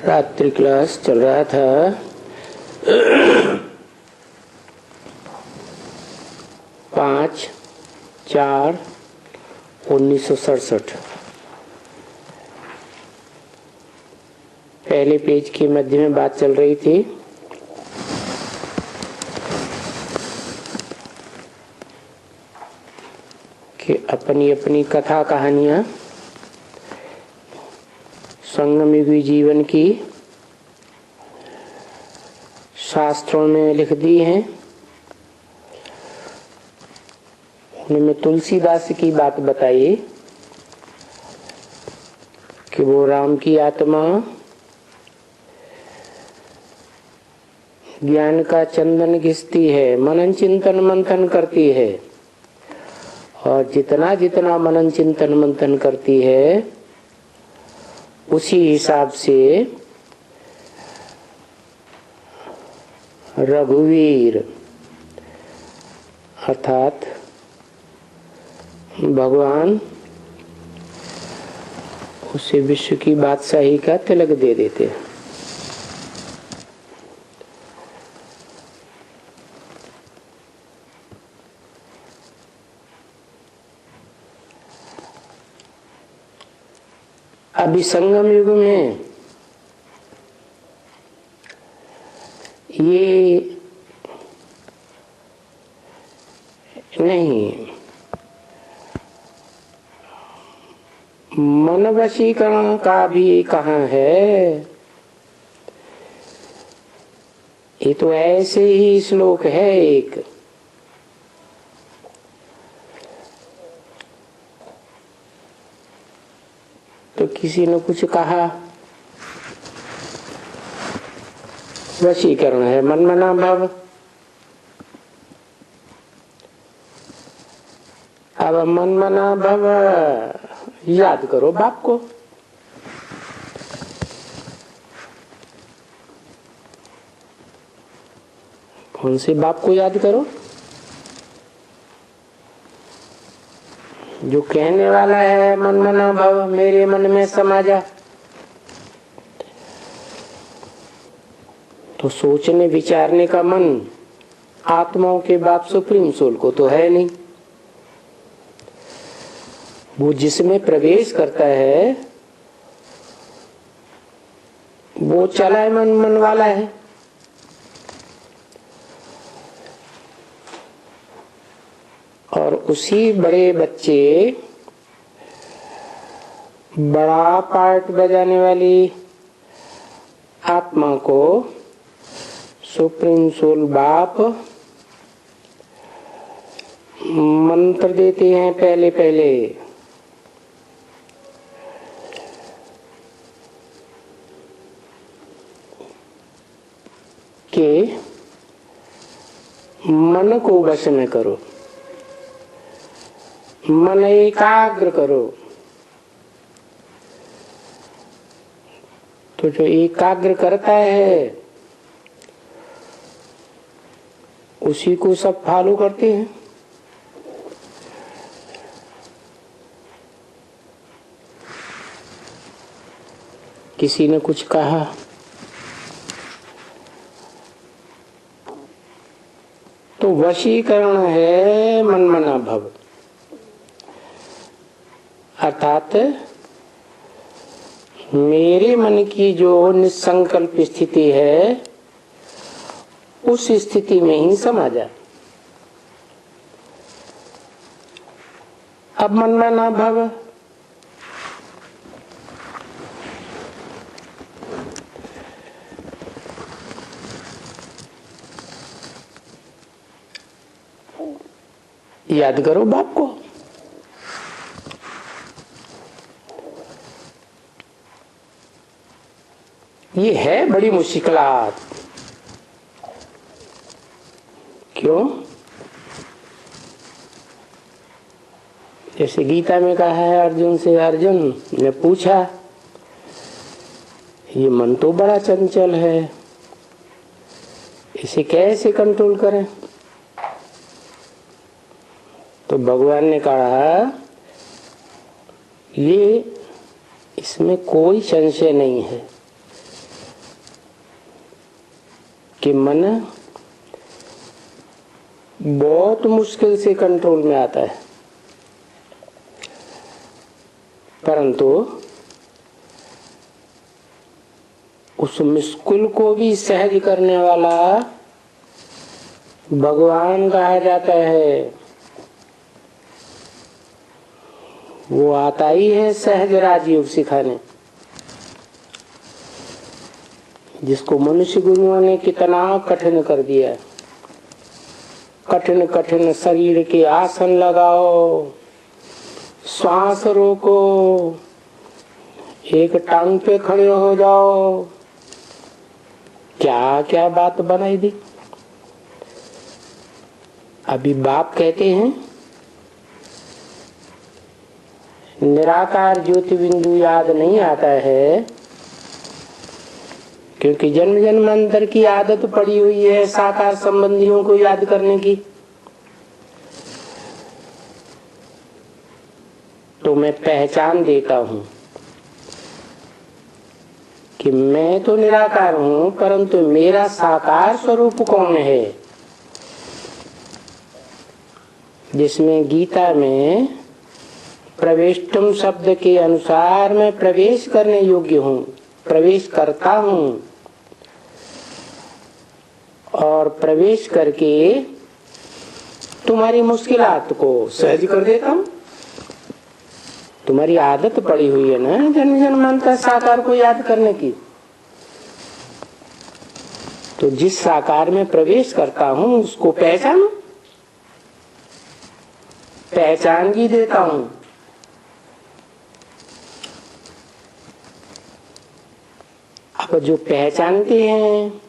रात्रि क्लास चल रहा था। 5/4/1967 पहले पेज के मध्य में बात चल रही थी कि अपनी अपनी कथा कहानियां संगम युगी जीवन की शास्त्रों में लिख दी हैं। उनमें तुलसीदास की बात बताई कि वो राम की आत्मा ज्ञान का चंदन घिसती है, मनन चिंतन मंथन करती है, और जितना जितना मनन चिंतन मंथन करती है उसी हिसाब से रघुवीर अर्थात भगवान उसे विश्व की बादशाही का तिलक दे देते हैं। अभी संगम युग में ये नहीं, मन वशीकरण का भी कहाँ है। ये तो ऐसे ही श्लोक है एक, तो किसी ने कुछ कहा वशीकरण है, मन मना भव। अब मन मना भव याद करो बाप को। कौन से बाप को याद करो? जो कहने वाला है मन मना भव मेरे मन में समा जा। तो सोचने विचारने का मन आत्माओं के बाप सुप्रीम सोल को तो है नहीं। वो जिसमें प्रवेश करता है वो चला मन मन वाला है। और उसी बड़े बच्चे बड़ा पार्ट बजाने वाली आत्मा को सुप्रीम सोल बाप मंत्र देते हैं पहले पहले कि मन को वश में करो, मन एकाग्र करो। तो जो एकाग्र करता है उसी को सब फॉलो करते हैं। किसी ने कुछ कहा तो वशीकरण है मन मना भव, अर्थात मेरे मन की जो निसंकल्प स्थिति है उस स्थिति में ही समा जा। अब मन मना भव याद करो बाप को। ये है बड़ी मुश्किलात। क्यों? जैसे गीता में कहा है अर्जुन से, अर्जुन ने पूछा ये मन तो बड़ा चंचल है, इसे कैसे कंट्रोल करें? तो भगवान ने कहा ये इसमें कोई संशय नहीं है, कि मन बहुत मुश्किल से कंट्रोल में आता है, परंतु उस मुश्किल को भी सहज करने वाला भगवान कहा जाता है। वो आता ही है सहज राजयोग सिखाने, जिसको मनुष्य गुरुओं ने कितना कठिन कर दिया। कठिन कठिन शरीर के आसन लगाओ, श्वास रोको, एक टांग पे खड़े हो जाओ, क्या क्या बात बनाई दी। अभी बाप कहते हैं निराकार ज्योति बिंदु याद नहीं आता है, क्योंकि जन्म जन्मांतर की आदत पड़ी हुई है साकार संबंधियों को याद करने की। तो मैं पहचान देता हूं कि मैं तो निराकार हूं, परंतु मेरा साकार स्वरूप कौन है, जिसमें गीता में प्रवेष्टम शब्द के अनुसार मैं प्रवेश करने योग्य हूं, प्रवेश करता हूं और प्रवेश करके तुम्हारी मुश्किलात को सहज कर देता हूं। तुम्हारी आदत पड़ी हुई है ना जन्म जन्मांतर साकार को याद करने की, तो जिस साकार में प्रवेश करता हूं उसको पहचानो, पहचान भी देता हूं। अब जो पहचानते हैं,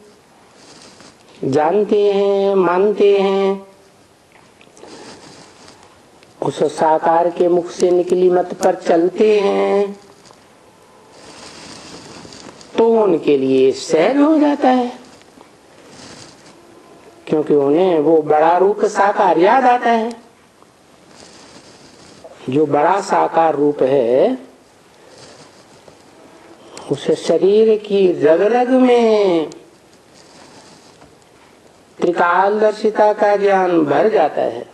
जानते हैं, मानते हैं, उस साकार के मुख से निकली मत पर चलते हैं, तो उनके लिए सहज हो जाता है, क्योंकि उन्हें वो बड़ा रूप साकार याद आता है। जो बड़ा साकार रूप है उसे शरीर की रग रग में त्रिकालदर्शिता का ज्ञान भर जाता है।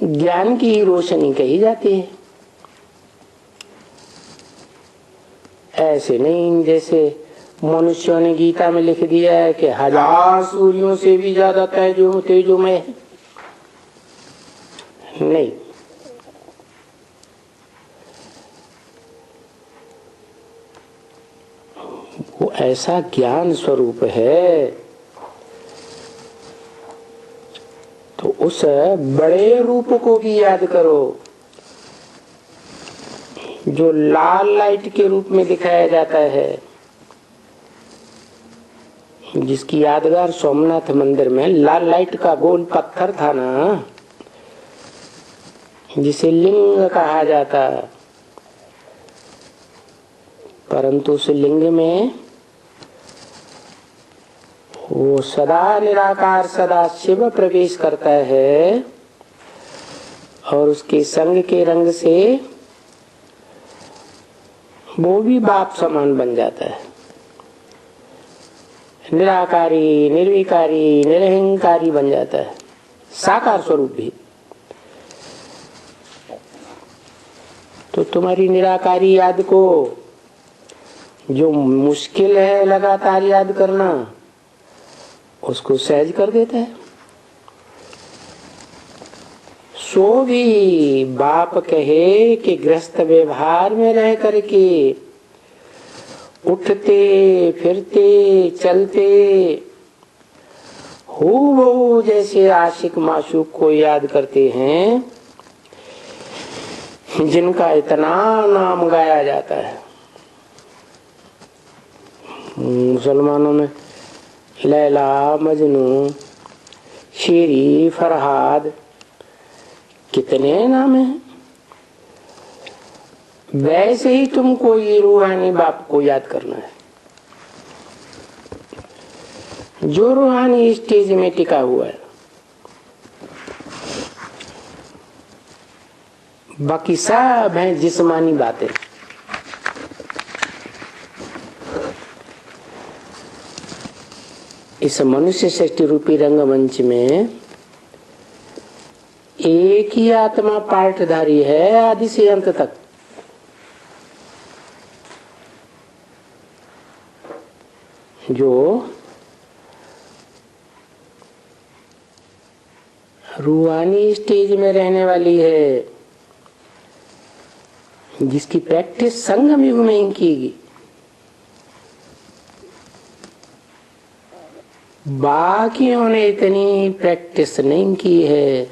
ज्ञान की रोशनी कही जाती है। ऐसे नहीं जैसे मनुष्यों ने गीता में लिख दिया है कि 1000 सूर्यों से भी ज्यादा तेजोमय है। नहीं, वो ऐसा ज्ञान स्वरूप है, तो उस बड़े रूप को भी याद करो जो लाल लाइट के रूप में दिखाया जाता है, जिसकी यादगार सोमनाथ मंदिर में लाल लाइट का गोल पत्थर था ना, जिसे लिंग कहा जाता, परंतु उस लिंग में वो सदा निराकार सदा शिव प्रवेश करता है और उसके संग के रंग से वो भी बाप समान बन जाता है। निराकारी, निर्विकारी, निरहंकारी बन जाता है, साकार स्वरूप भी। तो तुम्हारी निराकारी याद को जो मुश्किल है लगातार याद करना, उसको सहज कर देता है। सो भी बाप कहे कि गृहस्थ व्यवहार में रह करके उठते फिरते चलते हूबहू जैसे आशिक माशूक को याद करते हैं, जिनका इतना नाम गाया जाता है। मुसलमानों में लैला, मजनू, शेरी, फरहाद, कितने नाम हैं। वैसे ही तुमको ये रूहानी बाप को याद करना है, जो रूहानी स्टेज में टिका हुआ है। बाकी सब हैं जिस्मानी बातें। इस मनुष्य सृष्टि रूपी रंगमंच में एक ही आत्मा पार्टधारी है आदि से अंत तक। जो रूहानी स्टेज में रहने वाली है, जिसकी प्रैक्टिस संगम युग में ही कीगी, बाकियों ने इतनी प्रैक्टिस नहीं की है,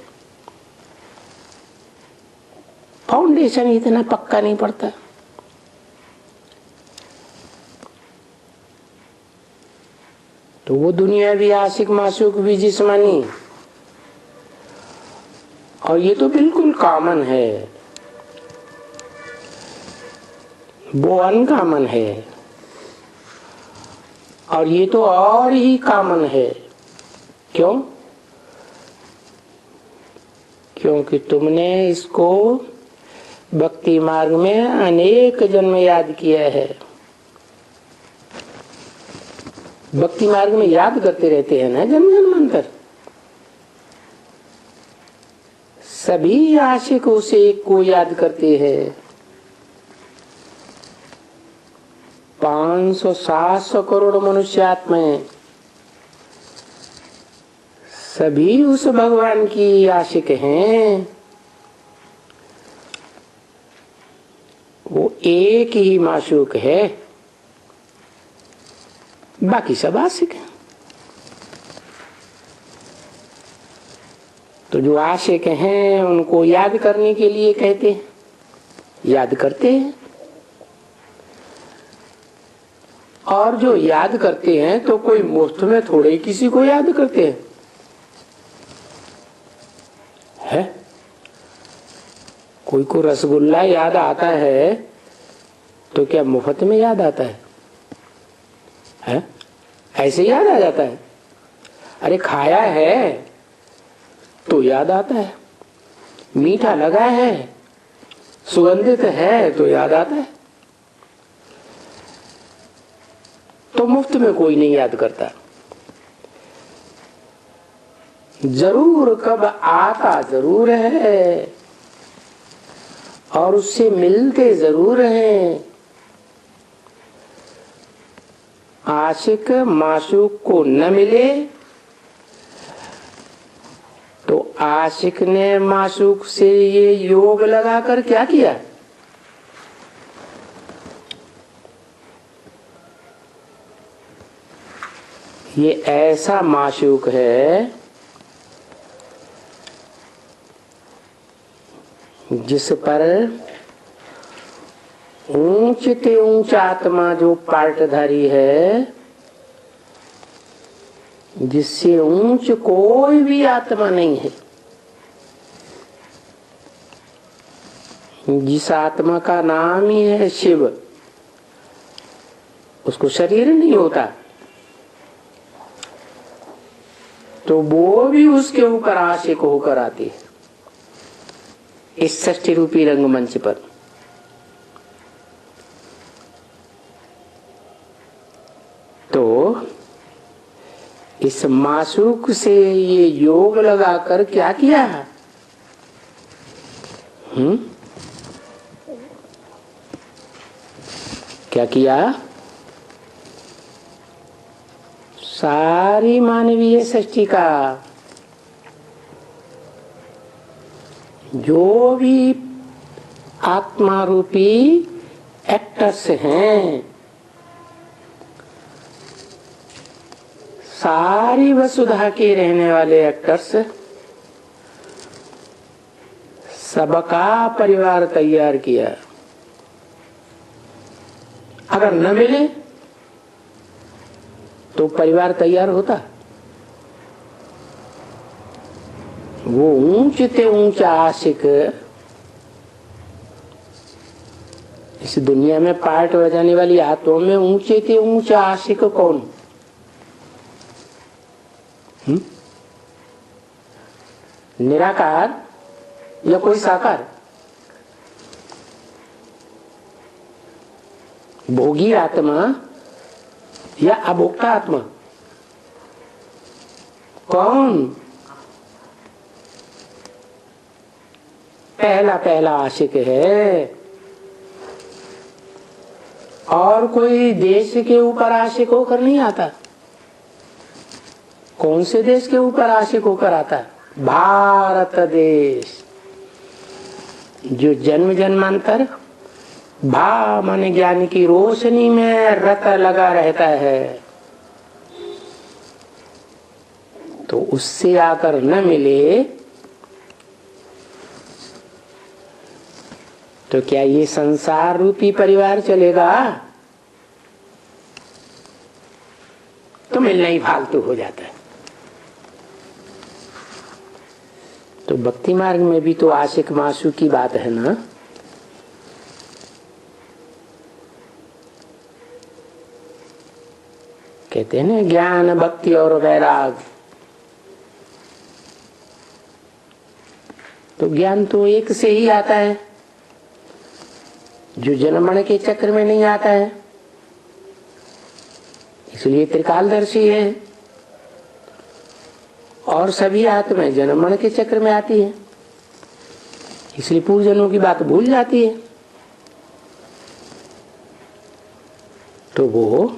फाउंडेशन इतना पक्का नहीं पड़ता। तो वो दुनिया भी आशिक माशूक भी जिस्मानी, और ये तो बिल्कुल कॉमन है, वो अनकॉमन है, और ये तो और ही कॉमन है। क्यों? क्योंकि तुमने इसको भक्ति मार्ग में अनेक जन्म याद किया है। भक्ति मार्ग में याद करते रहते हैं ना जन्म जन्मांतर। सभी आशिक उसे एक को याद करते हैं। 500-700 करोड़ मनुष्य आत्माएं सभी उस भगवान की आशिक हैं। वो एक ही माशूक है, बाकी सब आशिक हैं। तो जो आशिक हैं उनको याद करने के लिए कहते हैं, याद करते हैं। और जो याद करते हैं तो कोई मुफ्त में थोड़े ही किसी को याद करते हैं, है? कोई को रसगुल्ला याद आता है तो क्या मुफ्त में याद आता है? ऐसे याद आ जाता है? अरे खाया है तो याद आता है, मीठा लगा है, सुगंधित है तो याद आता है। तो मुफ्त में कोई नहीं याद करता, जरूर कब आता जरूर है और उससे मिलते जरूर हैं। आशिक माशूक को न मिले तो आशिक ने माशूक से ये योग लगाकर क्या किया? ये ऐसा माशूक है जिस पर ऊंच ते ऊंच आत्मा जो पार्टधारी है, जिससे ऊंच कोई भी आत्मा नहीं है, जिस आत्मा का नाम ही है शिव, उसको शरीर नहीं होता, तो वो भी उसके ऊपर आशिक होकर आती है इस सृष्टि रूपी रंगमंच पर। तो इस माशूक से ये योग लगाकर क्या किया? क्या किया? सारी मानवीय सृष्टि का जो भी आत्मा रूपी एक्टर्स हैं, सारी वसुधा के रहने वाले एक्टर्स, सबका परिवार तैयार किया। अगर न मिले तो परिवार तैयार होता? वो ऊंचे ऊंचा आशिक इस दुनिया में पार्ट बजाने वाली आत्माओं में ऊंचे ते ऊंचा आशिक कौन? निराकार या कोई साकार? भोगी आत्मा या अभोक्ता आत्मा? कौन? पहला पहला आशिक है। और कोई देश के ऊपर आशिक होकर नहीं आता। कौन से देश के ऊपर आशिक होकर आता है? भारत देश, जो जन्म जन्मांतर भा माने ज्ञान की रोशनी में रत लगा रहता है, तो उससे आकर न मिले तो क्या ये संसार रूपी परिवार चलेगा? तो मिलना ही फालतू हो जाता है। तो भक्ति मार्ग में भी तो आशिक माशूक की बात है ना। कहते हैं ना ज्ञान भक्ति और वैराग। तो ज्ञान तो एक से ही आता है, जो जन्म मरण के चक्र में नहीं आता है, इसलिए त्रिकालदर्शी है। और सभी आत्माएं जन्म मरण के चक्र में आती है, इसलिए पूर्वजन्मों की बात भूल जाती है। तो वो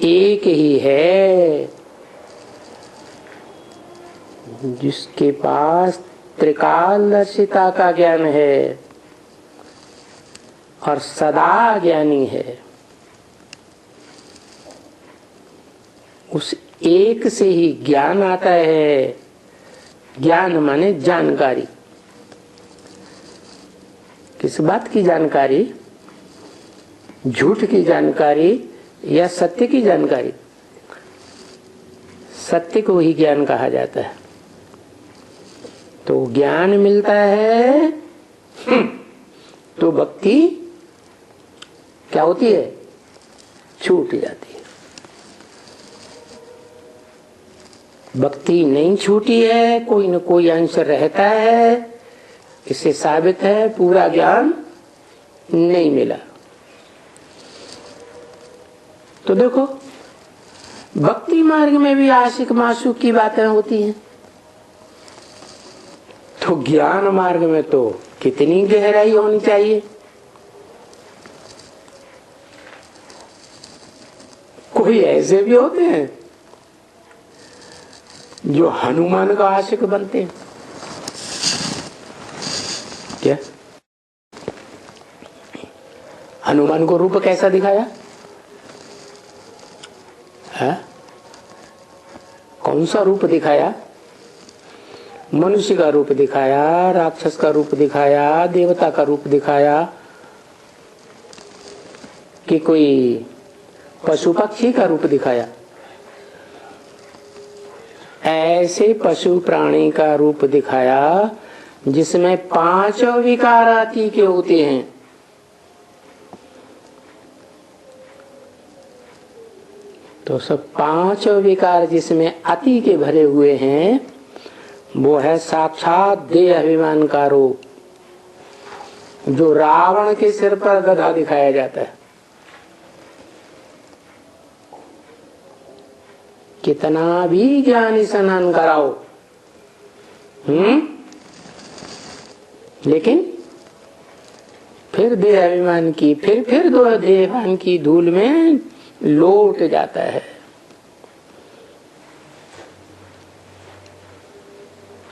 एक ही है जिसके पास त्रिकालदर्शिता का ज्ञान है और सदा ज्ञानी है। उस एक से ही ज्ञान आता है। ज्ञान माने जानकारी। किस बात की जानकारी? झूठ की जानकारी या सत्य की जानकारी? सत्य को ही ज्ञान कहा जाता है। तो ज्ञान मिलता है तो भक्ति क्या होती है? छूट जाती है। भक्ति नहीं छूटी है, कोई न कोई अंश रहता है। इससे साबित है पूरा ज्ञान नहीं मिला। तो देखो भक्ति मार्ग में भी आशिक माशूक की बातें होती हैं, तो ज्ञान मार्ग में तो कितनी गहराई होनी चाहिए। कोई ऐसे भी होते हैं जो हनुमान का आशिक बनते हैं। क्या हनुमान को रूप कैसा दिखाया है? कौन सा रूप दिखाया? मनुष्य का रूप दिखाया, राक्षस का रूप दिखाया, देवता का रूप दिखाया, कि कोई पशु पक्षी का रूप दिखाया? ऐसे पशु प्राणी का रूप दिखाया जिसमें 5 विकार अति के होते हैं। तो सब 5 विकार जिसमें अति के भरे हुए हैं, वो है साक्षात देह अभिमान का रूप, जो रावण के सिर पर गधा दिखाया जाता है। कितना भी ज्ञानी स्नान कराओ, लेकिन फिर देह अभिमान की फिर दो देह अभिमान की धूल में लौट जाता है।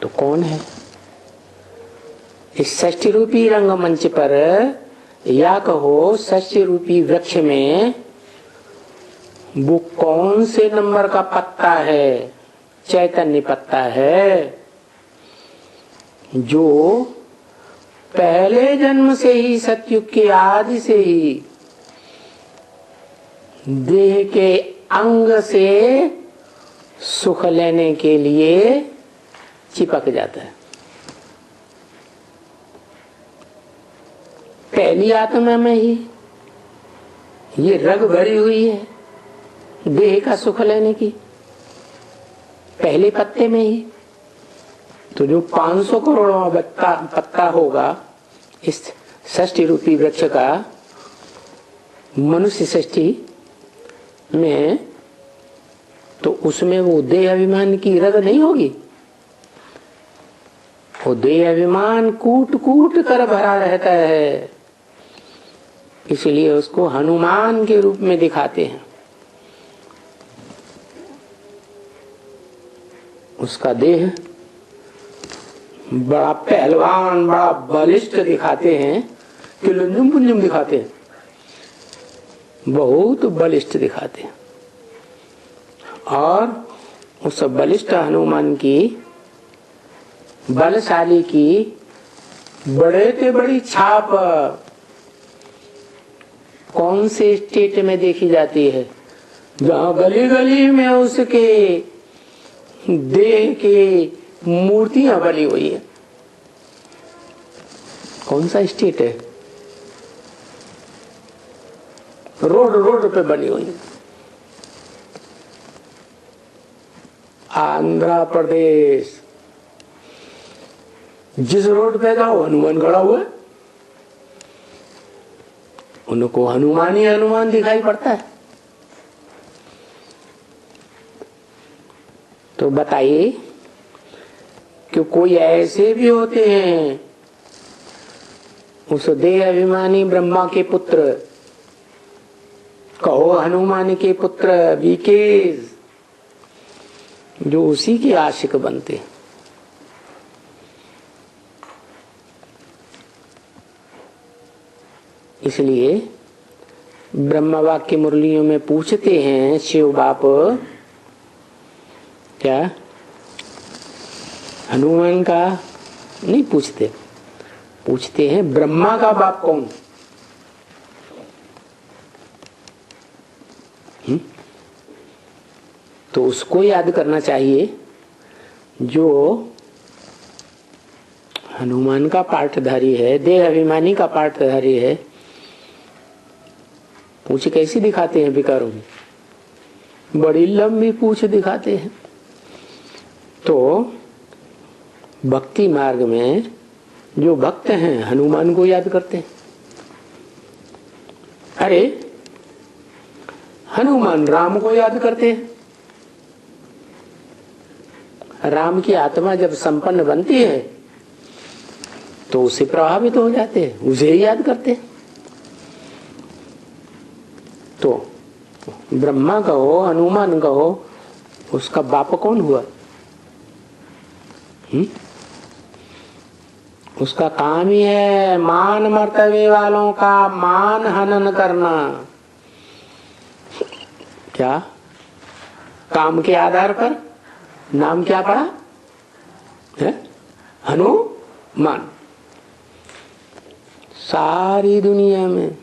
तो कौन है इस षष्ठी रूपी रंगमंच पर, या कहो षष्ठी रूपी वृक्ष में, वो कौन से नंबर का पत्ता है? चैतन्य पत्ता है, जो पहले जन्म से ही, सतयुग के आदि से ही देह के अंग से सुख लेने के लिए चिपक जाता है। पहली आत्मा में ही ये रग भरी हुई है देह का सुख लेने की, पहले पत्ते में ही। तो जो 500 करोड़ पत्ता होगा इस षष्ठी रूपी वृक्ष का, मनुष्य षष्ठी में, तो उसमें वो देह अभिमान की रग नहीं होगी। वो देह अभिमान कूट कूट कर भरा रहता है, इसलिए उसको हनुमान के रूप में दिखाते हैं। उसका देह बड़ा पहलवान, बड़ा बलिष्ठ दिखाते हैं कि लुंजुम पुंजुम दिखाते हैं, बहुत बलिष्ठ दिखाते हैं। और उस बलिष्ठ हनुमान की, बलशाली की बड़े से बड़ी छाप कौन से स्टेट में देखी जाती है? जहाँ गली गली में उसके देह की मूर्तियां बनी हुई है। कौन सा स्टेट है? रोड रोड पे बनी हुई है। आंध्र प्रदेश, जिस रोड पे जाओ हनुमान खड़ा हुआ है, उनको हनुमान ही हनुमान दिखाई पड़ता है। तो बताइए कि कोई ऐसे भी होते हैं, उस देह अभिमानी ब्रह्मा के पुत्र, कहो हनुमान के पुत्र विकेश, जो उसी के आशिक बनते हैं। इसलिए ब्रह्म वाक्य मुरलियों में पूछते हैं शिव बाप, क्या हनुमान का नहीं पूछते, पूछते हैं ब्रह्मा का बाप कौन? तो उसको याद करना चाहिए जो हनुमान का पाठधारी है, देह अभिमानी का पाठधारी है। पूछ कैसी दिखाते हैं विकारों में? बड़ी लंबी पूछ दिखाते हैं। तो भक्ति मार्ग में जो भक्त हैं हनुमान को याद करते हैं। अरे हनुमान राम को याद करते हैं। राम की आत्मा जब संपन्न बनती है तो उससे प्रभावित हो जाते हैं, उसे ही याद करते हैं। तो ब्रह्मा कहो, हनुमान कहो, उसका बाप कौन हुआ? उसका काम ही है मान मर्तबे वालों का मान हनन करना। क्या काम के आधार पर नाम क्या पड़ा है? हनुमान। सारी दुनिया में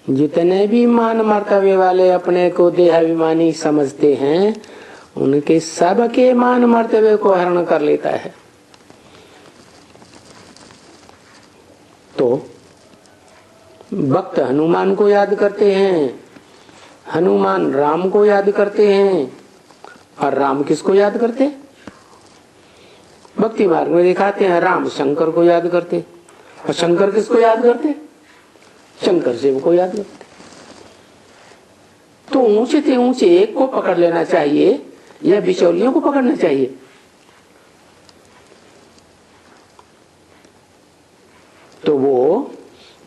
जितने भी मान मर्तबे वाले अपने को देहाभिमानी समझते हैं, उनके सबके मान मर्तबे को हरण कर लेता है। तो भक्त हनुमान को याद करते हैं, हनुमान राम को याद करते हैं, और राम किसको याद करते? भक्ति मार्ग में दिखाते हैं राम शंकर को याद करते, और शंकर किसको याद करते? शंकर शिव को याद करते। तो ऊंचे से ऊंचे एक को पकड़ लेना चाहिए या बिचौलियों को पकड़ना चाहिए? तो वो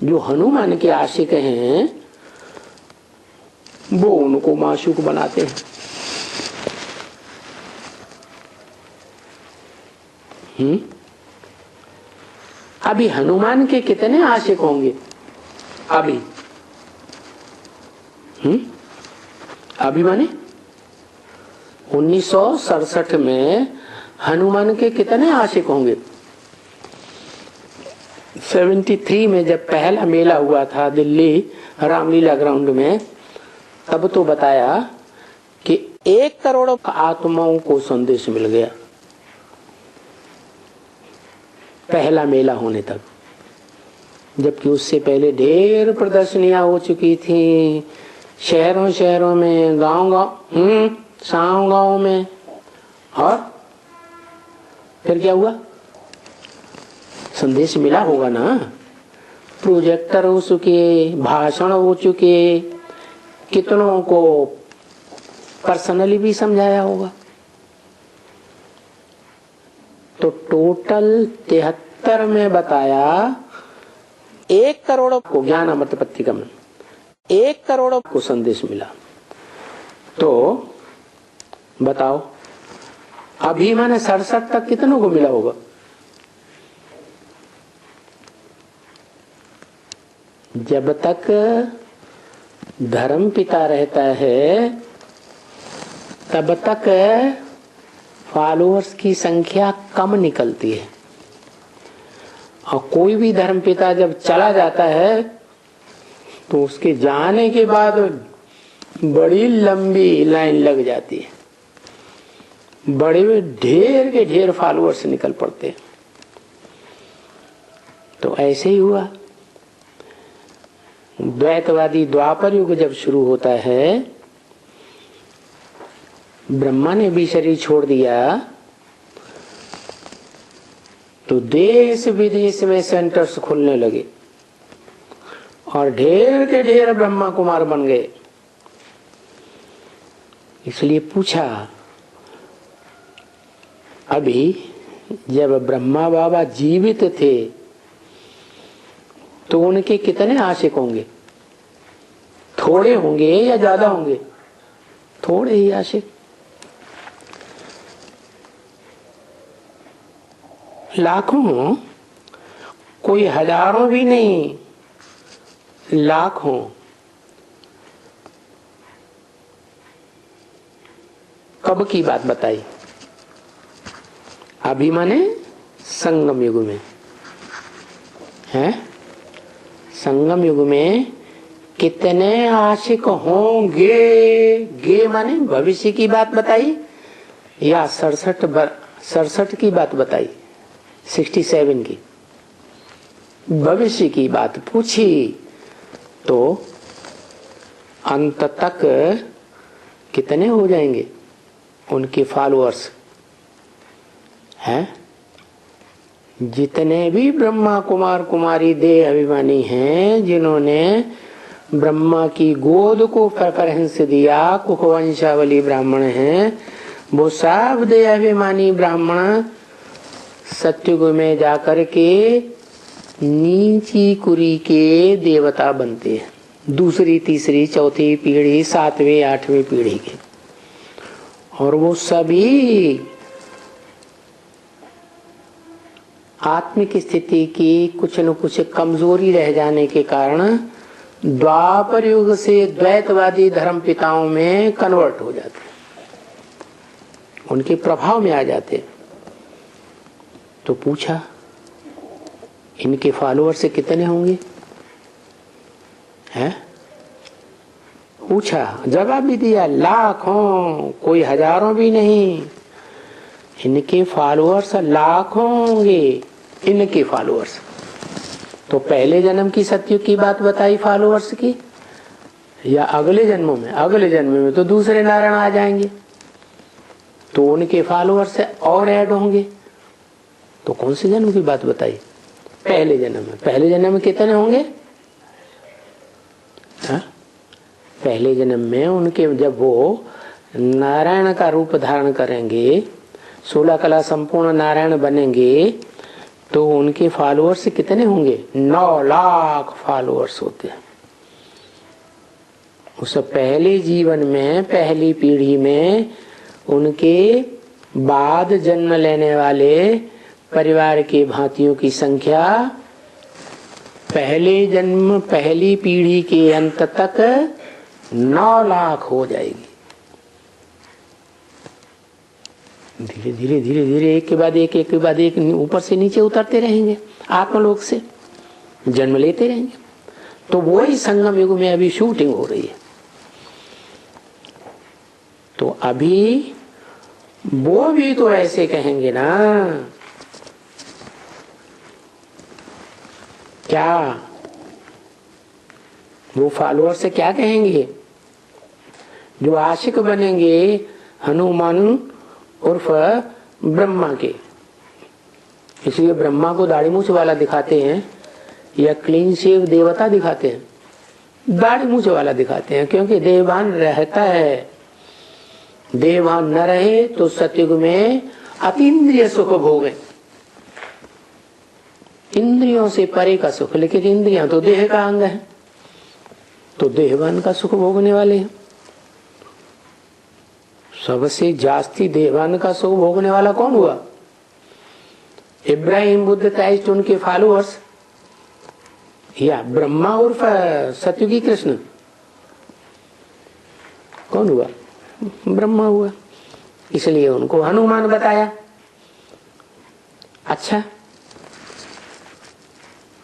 जो हनुमान के आशिक हैं वो उनको माशूक बनाते हैं। अभी हनुमान के कितने आशिक होंगे? अभी अभी माने 1967 में हनुमान के कितने आशिक होंगे? 73 में जब पहला मेला हुआ था दिल्ली रामलीला ग्राउंड में, तब तो बताया कि 1 करोड़ आत्माओं को संदेश मिल गया पहला मेला होने तक। जबकि उससे पहले ढेर प्रदर्शनियां हो चुकी थी, शहरों शहरों में, गांव गांव में। और फिर क्या हुआ? संदेश मिला होगा ना, प्रोजेक्टर हो चुके, भाषण हो चुके, कितनों को पर्सनली भी समझाया होगा। तो टोटल 73 में बताया 1 करोड़ को ज्ञान अमृत पत्रिका में 1 करोड़ को संदेश मिला। तो बताओ अभी मैंने 67 तक कितनों को मिला होगा? जब तक धर्म पिता रहता है तब तक फॉलोअर्स की संख्या कम निकलती है, और कोई भी धर्म पिता जब चला जाता है तो उसके जाने के बाद बड़ी लंबी लाइन लग जाती है, बड़े ढेर के ढेर फॉलोअर्स निकल पड़ते हैं। तो ऐसे ही हुआ। द्वैतवादी द्वापर युग जब शुरू होता है, ब्रह्मा ने भी शरीर छोड़ दिया तो देश विदेश में सेंटर्स खुलने लगे और ढेर के ढेर ब्रह्मा कुमार बन गए। इसलिए पूछा, अभी जब ब्रह्मा बाबा जीवित थे तो उनके कितने आशिक होंगे? थोड़े होंगे या ज्यादा होंगे? थोड़े ही आशिक। लाखों, कोई हजारों भी नहीं, लाखों। कब की बात बताई? अभी माने संगम युग में है। संगम युग में कितने आशिक होंगे? गे माने भविष्य की बात बताई या 67 की बात बताई? 67 की भविष्य की बात पूछी तो अंत तक कितने हो जाएंगे उनके फॉलोअर्स हैं? जितने भी ब्रह्मा कुमार कुमारी देह अभिमानी हैं, जिन्होंने ब्रह्मा की गोद को प्रेफरेंस दिया, कुखवंशावली ब्राह्मण हैं, वो सब देह अभिमानी ब्राह्मण सत्युग में जाकर के नीची कुरी के देवता बनते हैं। दूसरी तीसरी चौथी पीढ़ी 7वीं 8वीं पीढ़ी के, और वो सभी आत्मिक स्थिति की कुछ न कुछ कमजोरी रह जाने के कारण द्वापर युग से द्वैतवादी धर्म पिताओं में कन्वर्ट हो जाते, उनके प्रभाव में आ जाते। तो पूछा इनके फॉलोअर से कितने होंगे? हैं? पूछा, जवाब भी दिया, लाखों, कोई हजारों भी नहीं। इनके फॉलोअर्स लाखों होंगे, इनके फॉलोअर्स। तो पहले जन्म की सत्युग की बात बताई फॉलोअर्स की, या अगले जन्मों में? अगले जन्म में तो दूसरे नारायण आ जाएंगे, तो उनके फॉलोअर्स और ऐड होंगे। तो कौन से जन्म की बात बताई? पहले जन्म में। पहले जन्म में कितने होंगे? हा? पहले जन्म में उनके, जब वो नारायण का रूप धारण करेंगे, 16 कला संपूर्ण नारायण बनेंगे, तो उनके फॉलोअर्स कितने होंगे? 9 लाख फॉलोअर्स होते हैं। उस पहले जीवन में, पहली पीढ़ी में उनके बाद जन्म लेने वाले परिवार के भांतियों की संख्या पहले जन्म, पहली पीढ़ी के अंत तक 9 लाख हो जाएगी। धीरे धीरे धीरे धीरे एक के बाद एक, एक के बाद एक ऊपर से नीचे उतरते रहेंगे, आत्मलोक से जन्म लेते रहेंगे। तो वही संगम युग में अभी शूटिंग हो रही है। तो अभी वो भी तो ऐसे कहेंगे ना, क्या वो फॉलोअर से क्या कहेंगे? जो आशिक बनेंगे हनुमान उर्फ ब्रह्मा के, इसलिए ब्रह्मा को दाढ़ी मूछ वाला दिखाते हैं या क्लीन शेव देवता दिखाते हैं? दाढ़ी मूछ वाला दिखाते हैं, क्योंकि देवभान रहता है। देहभान न रहे तो सतयुग में अतीन्द्रिय सुख भोगे, इंद्रियों से परे का सुख। लेकिन इंद्रियां तो देह का अंग है, तो देहभान का सुख भोगने वाले हैं। सबसे जास्ती देहभान का सुख भोगने वाला कौन हुआ? इब्राहिम, बुद्ध, क्राइस्ट, उनके फॉलोअर्स, या ब्रह्मा उर्फ सतयुगी कृष्ण? कौन हुआ? ब्रह्मा हुआ। इसलिए उनको हनुमान बताया। अच्छा,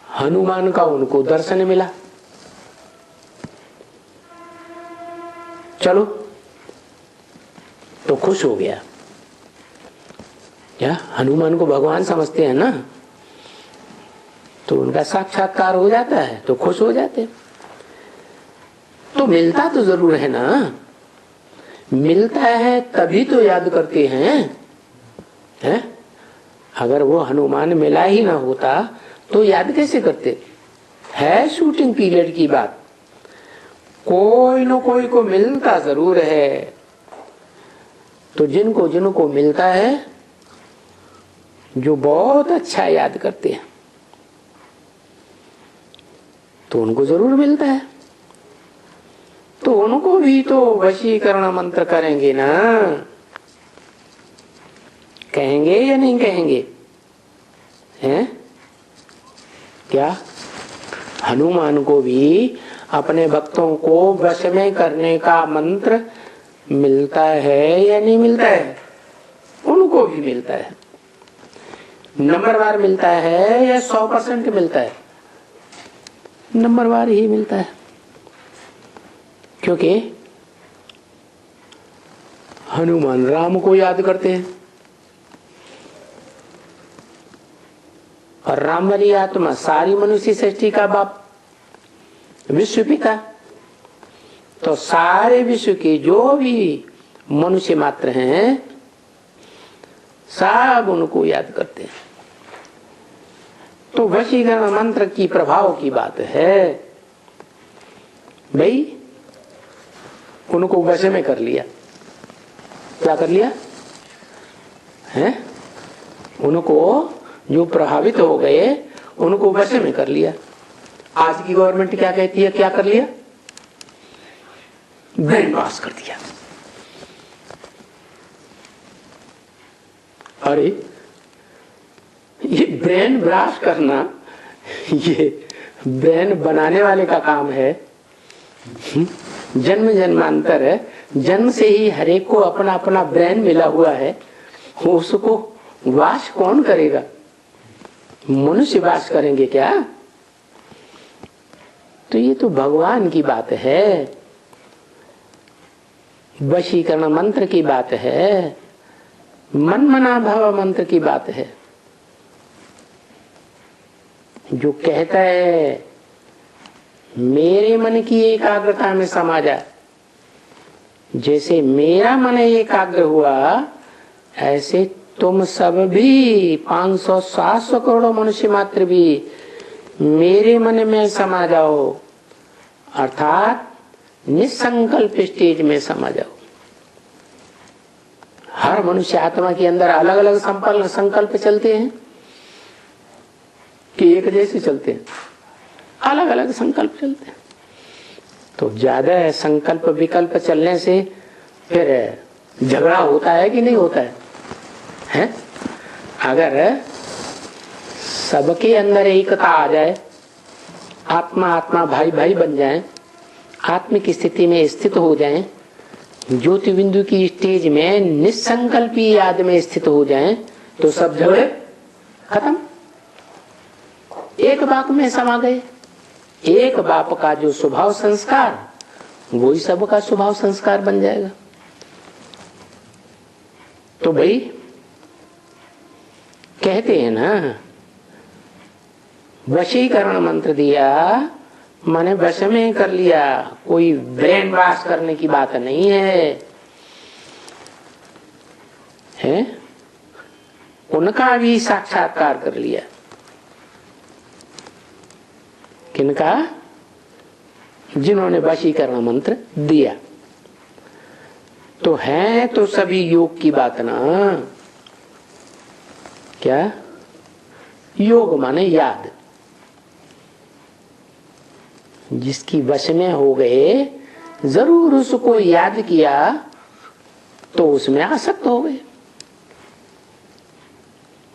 हनुमान का उनको दर्शन मिला, चलो तो खुश हो गया। क्या हनुमान को भगवान समझते हैं ना, तो उनका साक्षात्कार हो जाता है तो खुश हो जाते। तो मिलता तो जरूर है ना, मिलता है तभी तो याद करते हैं? अगर वो हनुमान मिला ही ना होता तो याद कैसे करते? है शूटिंग पीरियड की बात, कोई न कोई को मिलता जरूर है। तो जिनको जिनको मिलता है, जो बहुत अच्छा याद करते हैं, तो उनको जरूर मिलता है। तो उनको भी तो वशीकरण मंत्र करेंगे ना, कहेंगे या नहीं कहेंगे? हैं? क्या हनुमान को भी अपने भक्तों को वश में करने का मंत्र मिलता है या नहीं मिलता है? उनको भी मिलता है। नंबरवार मिलता है या 100% मिलता है? नंबरवार ही मिलता है, क्योंकि हनुमान राम को याद करते हैं, और राम वाली आत्मा सारी मनुष्य सृष्टि का बाप, विश्व पिता। तो सारे विश्व के जो भी मनुष्य मात्र हैं, सब उनको याद करते हैं। तो वशीकरण मंत्र की प्रभाव की बात है भाई। उनको वश में कर लिया। क्या कर लिया है? उनको जो प्रभावित हो गए उनको वश में कर लिया। आज की गवर्नमेंट क्या कहती है? क्या कर लिया? ब्रेन वॉश कर दिया। अरे ये ब्रेन वॉश करना, ये ब्रेन बनाने वाले का काम है। जन्म जन्मांतर है, जन्म से ही हरेक को अपना अपना ब्रेन मिला हुआ है, उसको वाश कौन करेगा? मनुष्य वाश करेंगे क्या? तो ये तो भगवान की बात है, वशीकरण मंत्र की बात है, मन मना भव मंत्र की बात है। जो कहता है मेरे मन की एकाग्रता में समा जा, जैसे मेरा मन एकाग्र हुआ, ऐसे तुम सब भी 500-700 करोड़ मनुष्य मात्र भी मेरे मन में समा जाओ, अर्थात निसंकल्प स्टेज में समा जाओ। हर मनुष्य आत्मा के अंदर अलग अलग संकल्प चलते हैं कि एक जैसे चलते हैं? अलग अलग संकल्प चलते हैं। तो ज्यादा संकल्प विकल्प चलने से फिर झगड़ा होता है कि नहीं होता है? अगर सबके अंदर एकता आ जाए, आत्मा आत्मा भाई भाई बन जाए, आत्मिक स्थिति में स्थित हो जाएं, ज्योति बिंदु की स्टेज में निसंकल्पी याद में स्थित हो जाएं, तो सब झगड़े खत्म, एक बाप में समा गए। एक बाप का जो स्वभाव संस्कार, वही सबका स्वभाव संस्कार बन जाएगा। तो भाई कहते हैं ना, वशीकरण मंत्र दिया मैंने वश में कर लिया, कोई ब्रेन वॉश करने की बात नहीं है? उनका भी साक्षात्कार कर लिया। किनका? जिन्होंने वशीकरण मंत्र दिया। तो है तो सभी योग की बात ना। क्या योग माने याद, जिसकी वश में हो गए, जरूर उसको याद किया तो उसमें आसक्त हो गए।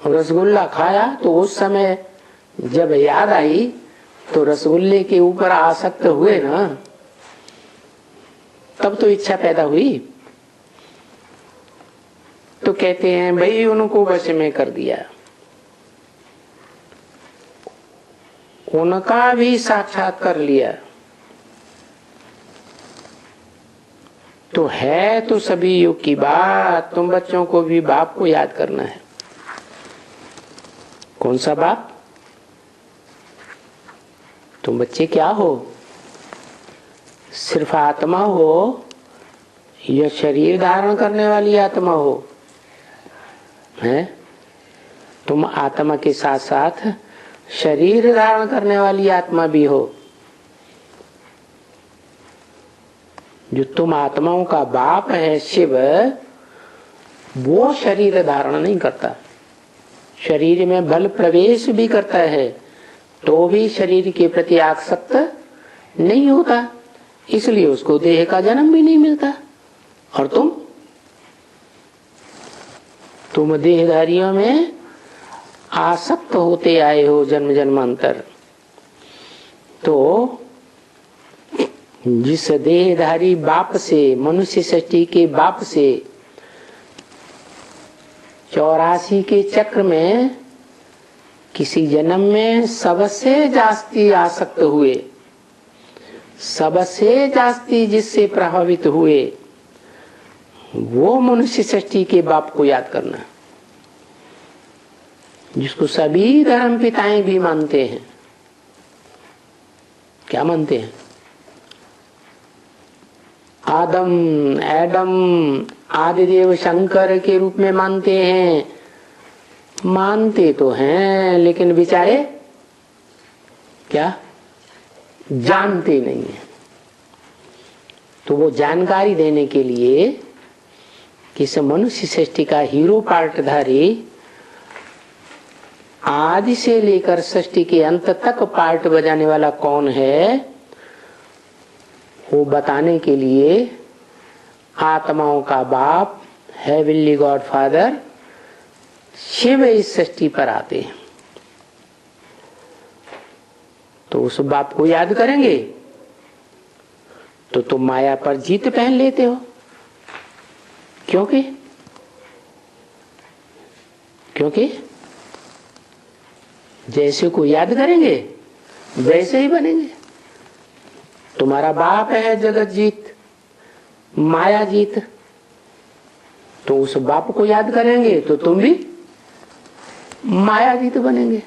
रसगुल्ला खाया तो उस समय जब याद आई तो रसगुल्ले के ऊपर आसक्त हुए ना, तब तो इच्छा पैदा हुई। तो कहते हैं भाई उनको वश में कर दिया, उनका भी साक्षात कर लिया। तो है तो सभी युग की बात। तुम बच्चों को भी बाप को याद करना है। कौन सा बाप? तुम बच्चे क्या हो? सिर्फ आत्मा हो या शरीर धारण करने वाली आत्मा हो? है तुम आत्मा के साथ साथ शरीर धारण करने वाली आत्मा भी हो। जो तुम आत्माओं का बाप है शिव, वो शरीर धारण नहीं करता, शरीर में बल प्रवेश भी करता है तो भी शरीर के प्रति आसक्त नहीं होता, इसलिए उसको देह का जन्म भी नहीं मिलता। और तुम देहधारियों में आसक्त होते आए हो जन्म जन्मांतर। तो जिस देहधारी बाप से, मनुष्य सृष्टि के बाप से 84 के चक्र में किसी जन्म में सबसे जास्ती आसक्त हुए, सबसे जास्ती जिससे प्रभावित हुए, वो मनुष्य सृष्टि के बाप को याद करना, जिसको सभी धर्म पिताएं भी मानते हैं। क्या मानते हैं? आदम, एडम, आदिदेव शंकर के रूप में मानते हैं। मानते तो हैं लेकिन बेचारे क्या जानते नहीं है। तो वो जानकारी देने के लिए कि इस मनुष्य सृष्टि का हीरो पार्टधारी आदि से लेकर सृष्टि के अंत तक पार्ट बजाने वाला कौन है, वो बताने के लिए आत्माओं का बाप हेवनली गॉड फादर शिव इस सृष्टि पर आते हैं। तो उस बाप को याद करेंगे तो तुम माया पर जीत पहन लेते हो। क्योंकि जैसे को याद करेंगे वैसे ही बनेंगे। तुम्हारा बाप है जगत जीत, माया जीत, तो उस बाप को याद करेंगे तो तुम भी माया जीत बनेंगे।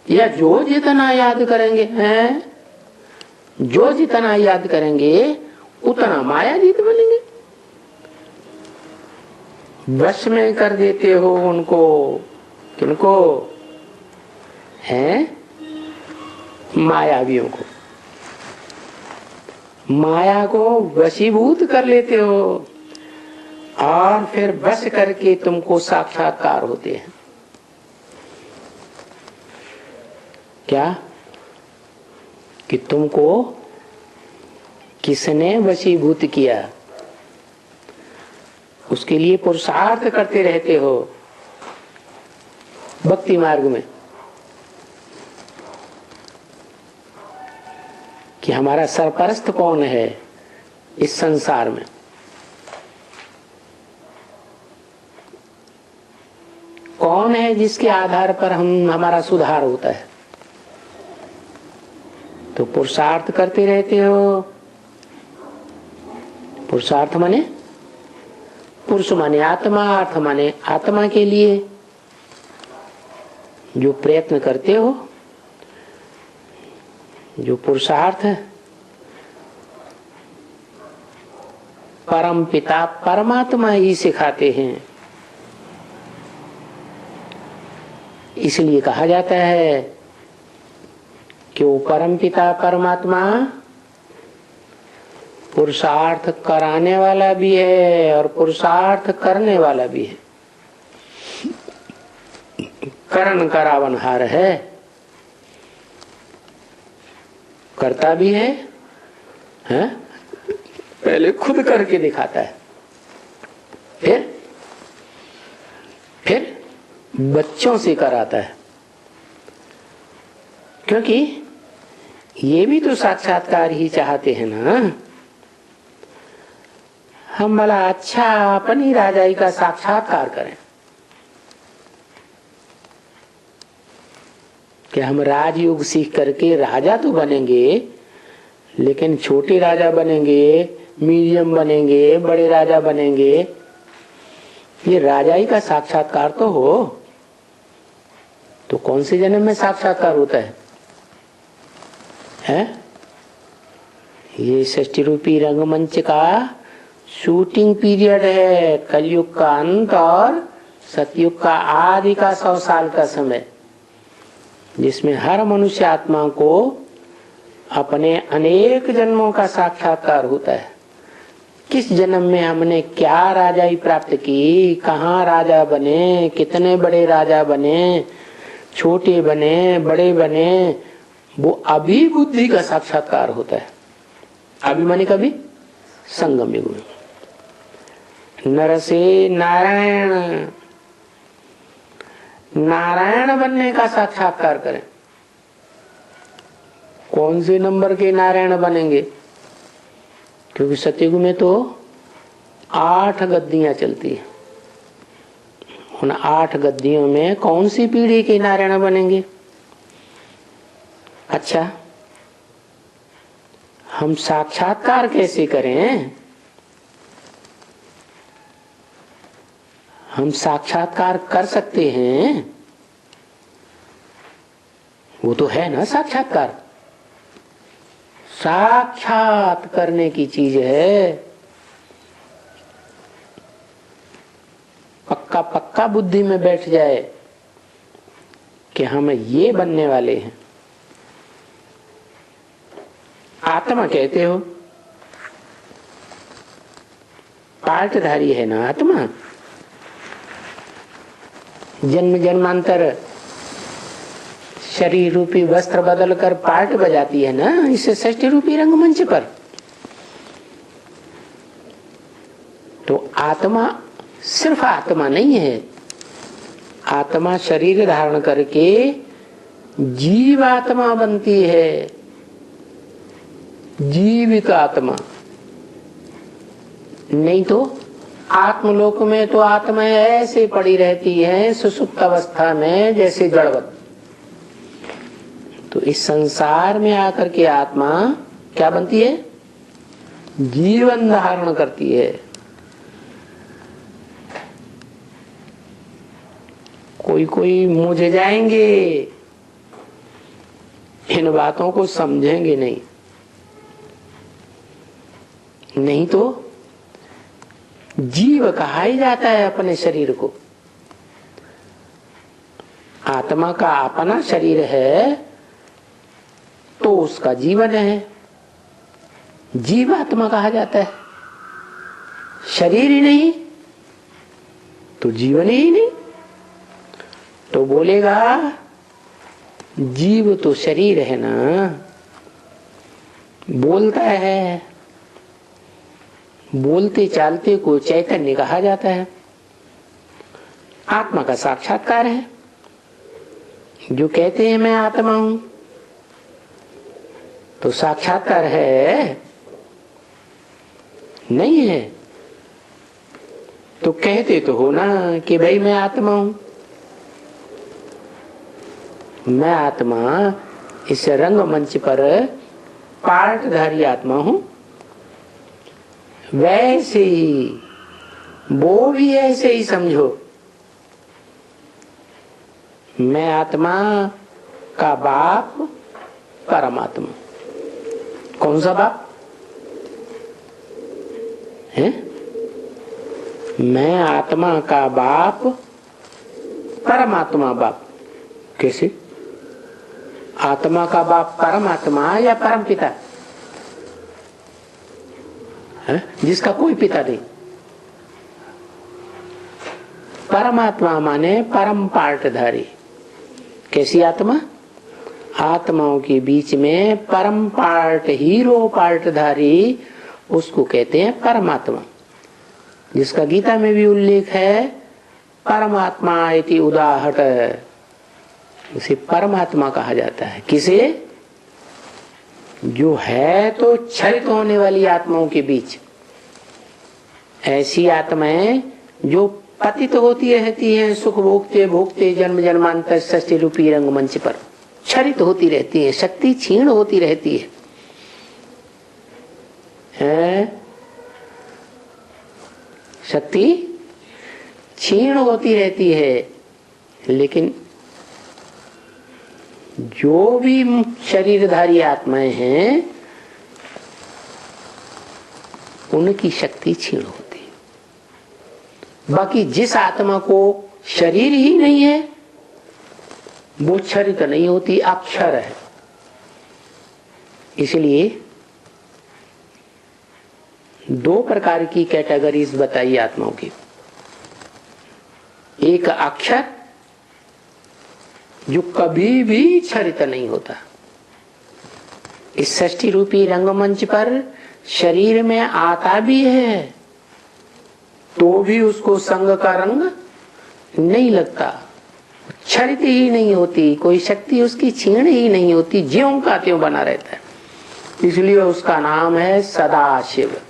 या जो जितना याद करेंगे हैं, जो जितना याद करेंगे उतना माया जीत बनेंगे। वश में कर देते हो उनको। किनको? हैं मायावियों को। माया को वशीभूत कर लेते हो और फिर वश करके तुमको साक्षात्कार होते हैं। क्या? कि तुमको किसने वशीभूत किया, उसके लिए पुरुषार्थ करते रहते हो भक्ति मार्ग में कि हमारा सरपरस्त कौन है इस संसार में। कौन है जिसके आधार पर हमारा सुधार होता है। तो पुरुषार्थ करते रहते हो। पुरुषार्थ माने, पुरुष माने आत्मा, अर्थ माने आत्मा के लिए जो प्रयत्न करते हो, जो पुरुषार्थ परम पिता परमात्मा ही सिखाते हैं। इसलिए कहा जाता है कि वो परम पिता परमात्मा पुरुषार्थ कराने वाला भी है और पुरुषार्थ करने वाला भी है। करण करावनहार है, करता भी है, पहले खुद करके दिखाता है, फिर बच्चों से कराता है। क्योंकि ये भी तो साक्षात्कार ही चाहते हैं ना। हम भला अच्छा अपनी राजाई का साक्षात्कार करें कि हम राजयोग सीख करके राजा तो बनेंगे, लेकिन छोटे राजा बनेंगे, मीडियम बनेंगे, बड़े राजा बनेंगे। ये राजाई का साक्षात्कार तो हो। तो कौन से जन्म में साक्षात्कार होता है? ये षष्ठी रूपी रंगमंच का शूटिंग पीरियड है। कलयुग का अंत और सतयुग का आदि का 100 साल का समय, जिसमें हर मनुष्य आत्मा को अपने अनेक जन्मों का साक्षात्कार होता है। किस जन्म में हमने क्या राजाई प्राप्त की, कहाँ राजा बने, कितने बड़े राजा बने, छोटे बने, बड़े बने, वो अभी बुद्धि का साक्षात्कार होता है। अभी माने कभी संगम युग में। नर से नारायण, नारायण बनने का साक्षात्कार करें। कौन से नंबर के नारायण बनेंगे? क्योंकि सतयुग में तो 8 गद्दियां चलती है। उन 8 गद्दियों में कौन सी पीढ़ी के नारायण बनेंगे? अच्छा, हम साक्षात्कार कैसे करें? हम साक्षात्कार कर सकते हैं, वो तो है ना साक्षात्कार। साक्षात करने की चीज है। पक्का पक्का बुद्धि में बैठ जाए कि हम ये बनने वाले हैं। आत्मा कहते हो, पार्टधारी है ना आत्मा। जन्म जन्मांतर शरीर रूपी वस्त्र बदल कर पार्ट बजाती है ना इस षष्ठी रूपी रंगमंच पर। तो आत्मा सिर्फ आत्मा नहीं है। आत्मा शरीर धारण करके जीव आत्मा बनती है, जीवित आत्मा। नहीं तो आत्मलोक में तो आत्मा ऐसे पड़ी रहती है सुसुप्त अवस्था में जैसे जड़वत। तो इस संसार में आकर के आत्मा क्या बनती है? जीवन धारण करती है। कोई कोई मुझे जाएंगे, इन बातों को समझेंगे नहीं। नहीं तो जीव कहा ही जाता है अपने शरीर को। आत्मा का अपना शरीर है तो उसका जीवन है, जीव आत्मा कहा जाता है। शरीर ही नहीं तो जीवन ही नहीं। तो बोलेगा जीव तो शरीर है ना, बोलता है, बोलते चालते को चैतन्य कहा जाता है। आत्मा का साक्षात्कार है। जो कहते हैं मैं आत्मा हूं, तो साक्षात्कार है नहीं है? तो कहते तो हो ना कि भाई मैं आत्मा हूं। मैं आत्मा इस रंगमंच पर पार्टधारी आत्मा हूं। वैसे ही वो भी ऐसे ही समझो। मैं आत्मा का बाप परमात्मा। कौन सा बाप है? मैं आत्मा का बाप परमात्मा बाप। कैसे? आत्मा का बाप परमात्मा या परमपिता? है? जिसका कोई पिता नहीं। परमात्मा माने परम पार्टधारी। कैसी आत्मा? आत्माओं के बीच में परम पार्ट, हीरो पार्टधारी, उसको कहते हैं परमात्मा, जिसका गीता में भी उल्लेख है, परमात्मा इति उदाहट, उसे परमात्मा कहा जाता है। किसे? जो है तो क्षरित होने वाली आत्माओं के बीच, ऐसी आत्माएं जो पतित होती रहती हैं, सुख भोगते भोगते जन्म जन्मांतर षष्ठी रूपी रंगमंच पर क्षरित होती रहती है, शक्ति क्षीण होती रहती है? शक्ति क्षीण होती रहती है। लेकिन जो भी शरीरधारी आत्माएं हैं, उनकी शक्ति क्षीण होती है। बाकी जिस आत्मा को शरीर ही नहीं है, वो क्षरित नहीं होती, अक्षर है। इसलिए दो प्रकार की कैटेगरीज बताई आत्माओं की। एक अक्षर, जो कभी भी क्षरित नहीं होता। इस सृष्टि रूपी रंगमंच पर शरीर में आता भी है तो भी उसको संग का रंग नहीं लगता, क्षरित ही नहीं होती, कोई शक्ति उसकी क्षीण ही नहीं होती, ज्यों का त्यों बना रहता है। इसलिए उसका नाम है सदाशिव।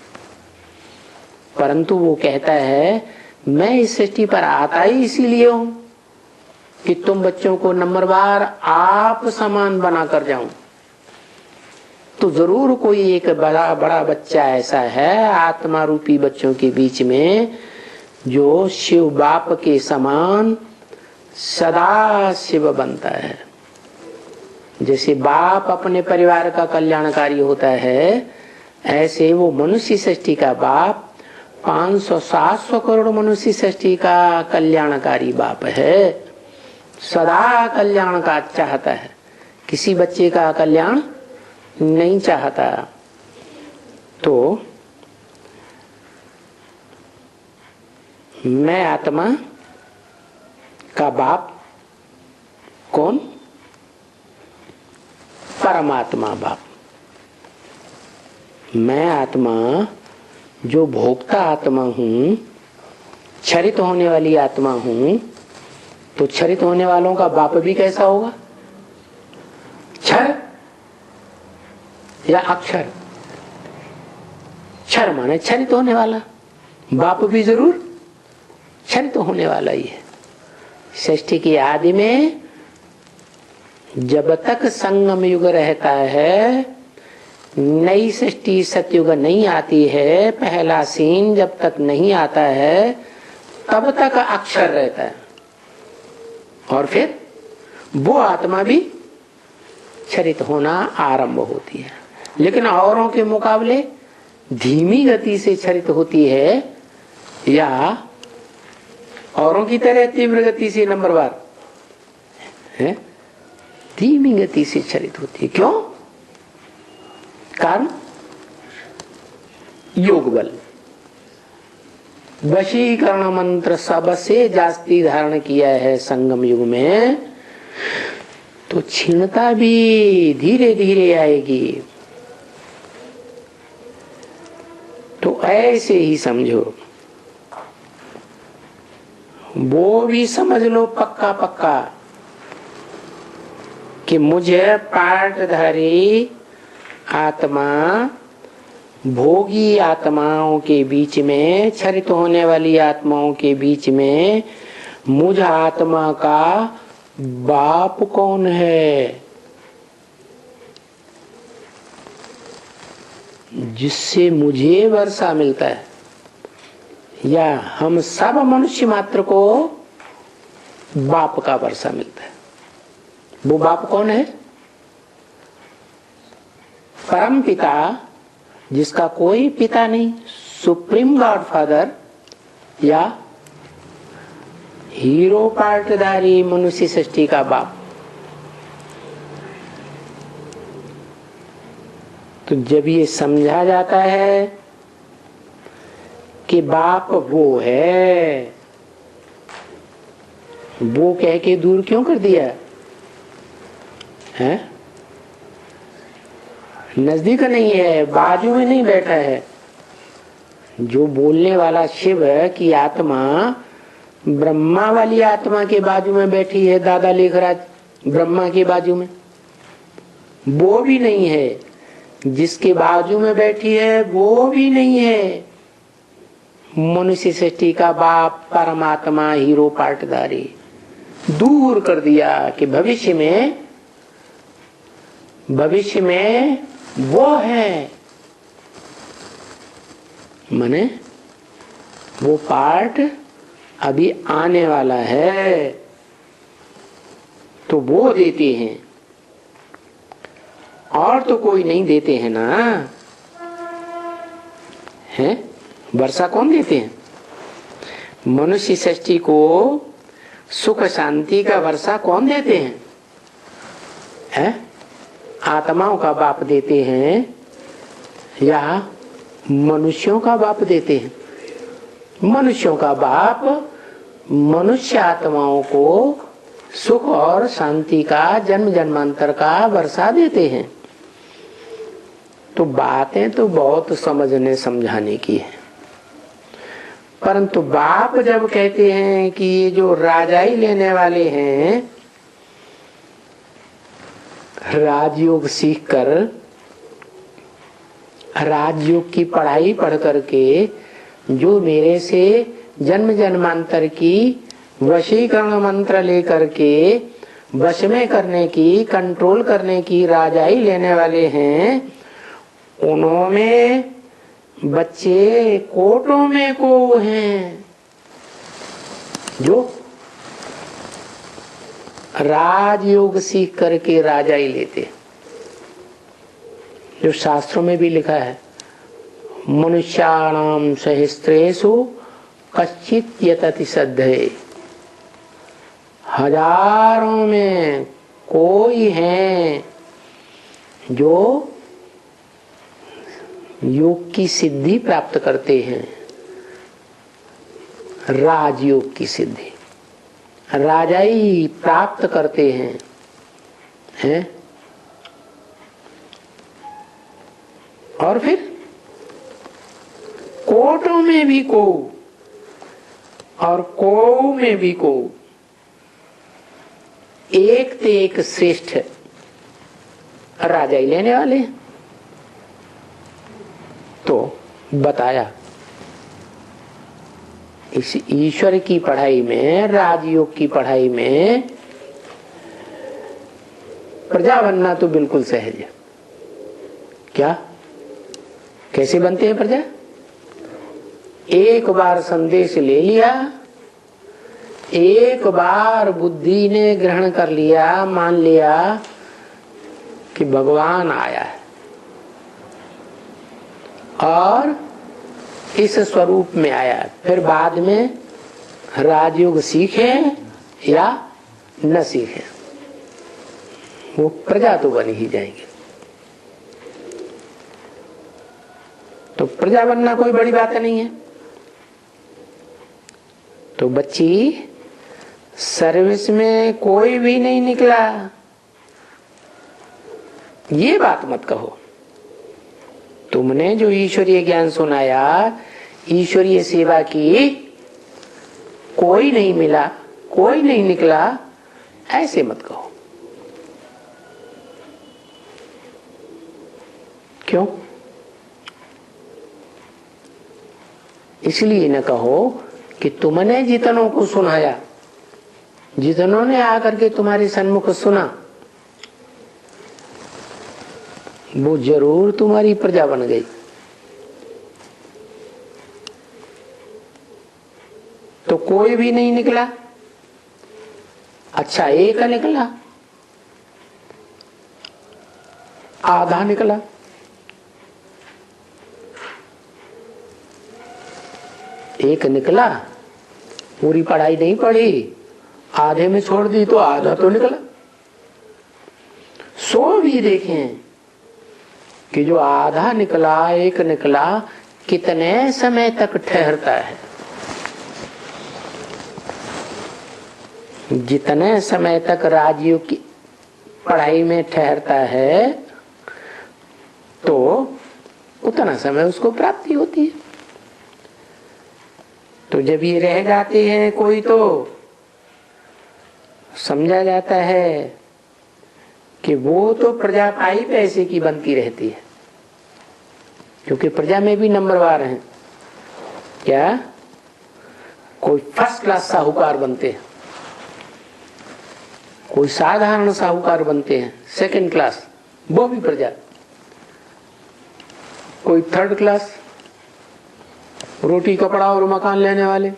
परंतु वो कहता है, मैं इस सृष्टि पर आता ही इसीलिए हूं कि तुम बच्चों को नंबरवार आप समान बना कर जाऊं। तो जरूर कोई एक बड़ा बड़ा बच्चा ऐसा है आत्मा रूपी बच्चों के बीच में, जो शिव बाप के समान सदा शिव बनता है। जैसे बाप अपने परिवार का कल्याणकारी होता है, ऐसे वो मनुष्य सृष्टि का बाप 500-700 करोड़ मनुष्य सृष्टि का कल्याणकारी बाप है। सदा कल्याण का चाहता है, किसी बच्चे का कल्याण नहीं चाहता। तो मैं आत्मा का बाप कौन? परमात्मा बाप। मैं आत्मा जो भोक्ता आत्मा हूं, क्षरित होने वाली आत्मा हूं, तो क्षरित होने वालों का बाप भी कैसा होगा? क्षर या अक्षर? क्षर माने क्षरित होने वाला, बाप भी जरूर क्षरित होने वाला ही है। सृष्टि की आदि में जब तक संगम युग रहता है, नई सृष्टि सतयुग नहीं आती है, पहला सीन जब तक नहीं आता है, तब तक अक्षर रहता है। और फिर वो आत्मा भी क्षरित होना आरंभ होती है, लेकिन औरों के मुकाबले धीमी गति से क्षरित होती है, या औरों की तरह तीव्र गति से नंबरवार है? धीमी गति से क्षरित होती है। क्यों? कारण योग बल, वशीकरण मंत्र सबसे जास्ती धारण किया है संगम युग में, तो क्षीणता भी धीरे धीरे आएगी। तो ऐसे ही समझो, वो भी समझ लो पक्का पक्का कि मुझे पार्टधारी आत्मा भोगी आत्माओं के बीच में, क्षरित होने वाली आत्माओं के बीच में, मुझ आत्मा का बाप कौन है? जिससे मुझे वर्षा मिलता है, या हम सब मनुष्य मात्र को बाप का वर्षा मिलता है। वो बाप कौन है? परम पिता, जिसका कोई पिता नहीं, सुप्रीम गॉड फादर, या हीरो पार्टधारी मनुष्य सृष्टि का बाप। तो जब ये समझा जाता है कि बाप वो है, वो कह के दूर क्यों कर दिया है? नजदीक नहीं है, बाजू में नहीं बैठा है। जो बोलने वाला शिव की आत्मा ब्रह्मा वाली आत्मा के बाजू में बैठी है, दादा लेखराज ब्रह्मा के बाजू में, वो भी नहीं है। जिसके बाजू में बैठी है वो भी नहीं है। मनुष्य सृष्टि का बाप परमात्मा हीरो पाटदारी दूर कर दिया कि भविष्य में वो है, माने वो पार्ट अभी आने वाला है, तो वो देते हैं और तो कोई नहीं देते हैं ना। है वर्षा कौन देते हैं? मनुष्य सृष्टि को सुख शांति का वर्षा कौन देते हैं? है आत्माओं का बाप देते हैं या मनुष्यों का बाप देते हैं? मनुष्यों का बाप मनुष्य आत्माओं को सुख और शांति का जन्म जन्मांतर का वर्षा देते हैं। तो बातें तो बहुत समझने समझाने की है, परंतु बाप जब कहते हैं कि ये जो राजाई लेने वाले हैं, राजयोग सीखकर, राजयोग की पढ़ाई पढ़ करके जो मेरे से जन्म जन्मांतर की वशीकरण मंत्र लेकर के वश में करने की, कंट्रोल करने की राजाई लेने वाले हैं, उन्होंने बच्चे कोटों में को हैं जो राजयोग सीख करके राजाई लेते। जो शास्त्रों में भी लिखा है, मनुष्याणाम सहस्त्रेषु कश्चित् यतति सद्धये, हजारों में कोई है जो योग की सिद्धि प्राप्त करते हैं, राजयोग की सिद्धि, राजाई प्राप्त करते हैं? और फिर कोटों में भी को और को में भी को, एक से एक श्रेष्ठ राजाई लेने वाले हैं। तो बताया इस ईश्वर की पढ़ाई में, राजयोग की पढ़ाई में प्रजा बनना तो बिल्कुल सहज है। क्या कैसे बनते हैं प्रजा? एक बार संदेश ले लिया, एक बार बुद्धि ने ग्रहण कर लिया, मान लिया कि भगवान आया है और इस स्वरूप में आया, फिर बाद में राजयोग सीखे या न सीखे, वो प्रजा तो बन ही जाएंगे। तो प्रजा बनना कोई बड़ी बात नहीं है। तो बच्ची सर्विस में कोई भी नहीं निकला, ये बात मत कहो। तुमने जो ईश्वरीय ज्ञान सुनाया, ईश्वरीय सेवा की, कोई नहीं मिला, कोई नहीं निकला, ऐसे मत कहो। क्यों? इसलिए न कहो कि तुमने जितनों को सुनाया, जितनों ने आकर के तुम्हारे सन्मुख सुना, वो जरूर तुम्हारी प्रजा बन गई। तो कोई भी नहीं निकला, अच्छा एक निकला, आधा निकला, एक निकला, पूरी पढ़ाई नहीं पढ़ी, आधे में छोड़ दी तो आधा तो निकला। 100 भी देखें कि जो आधा निकला, एक निकला, कितने समय तक ठहरता है। जितने समय तक राजयोग की पढ़ाई में ठहरता है तो उतना समय उसको प्राप्ति होती है। तो जब ये रह जाते हैं कोई तो समझा जाता है कि वो तो प्रजा पाई पैसे की बनती रहती है, क्योंकि प्रजा में भी नंबरवार हैं। क्या कोई फर्स्ट क्लास साहूकार बनते हैं, कोई साधारण साहूकार बनते हैं सेकंड क्लास, वो भी प्रजा। कोई थर्ड क्लास रोटी कपड़ा और मकान लेने वाले,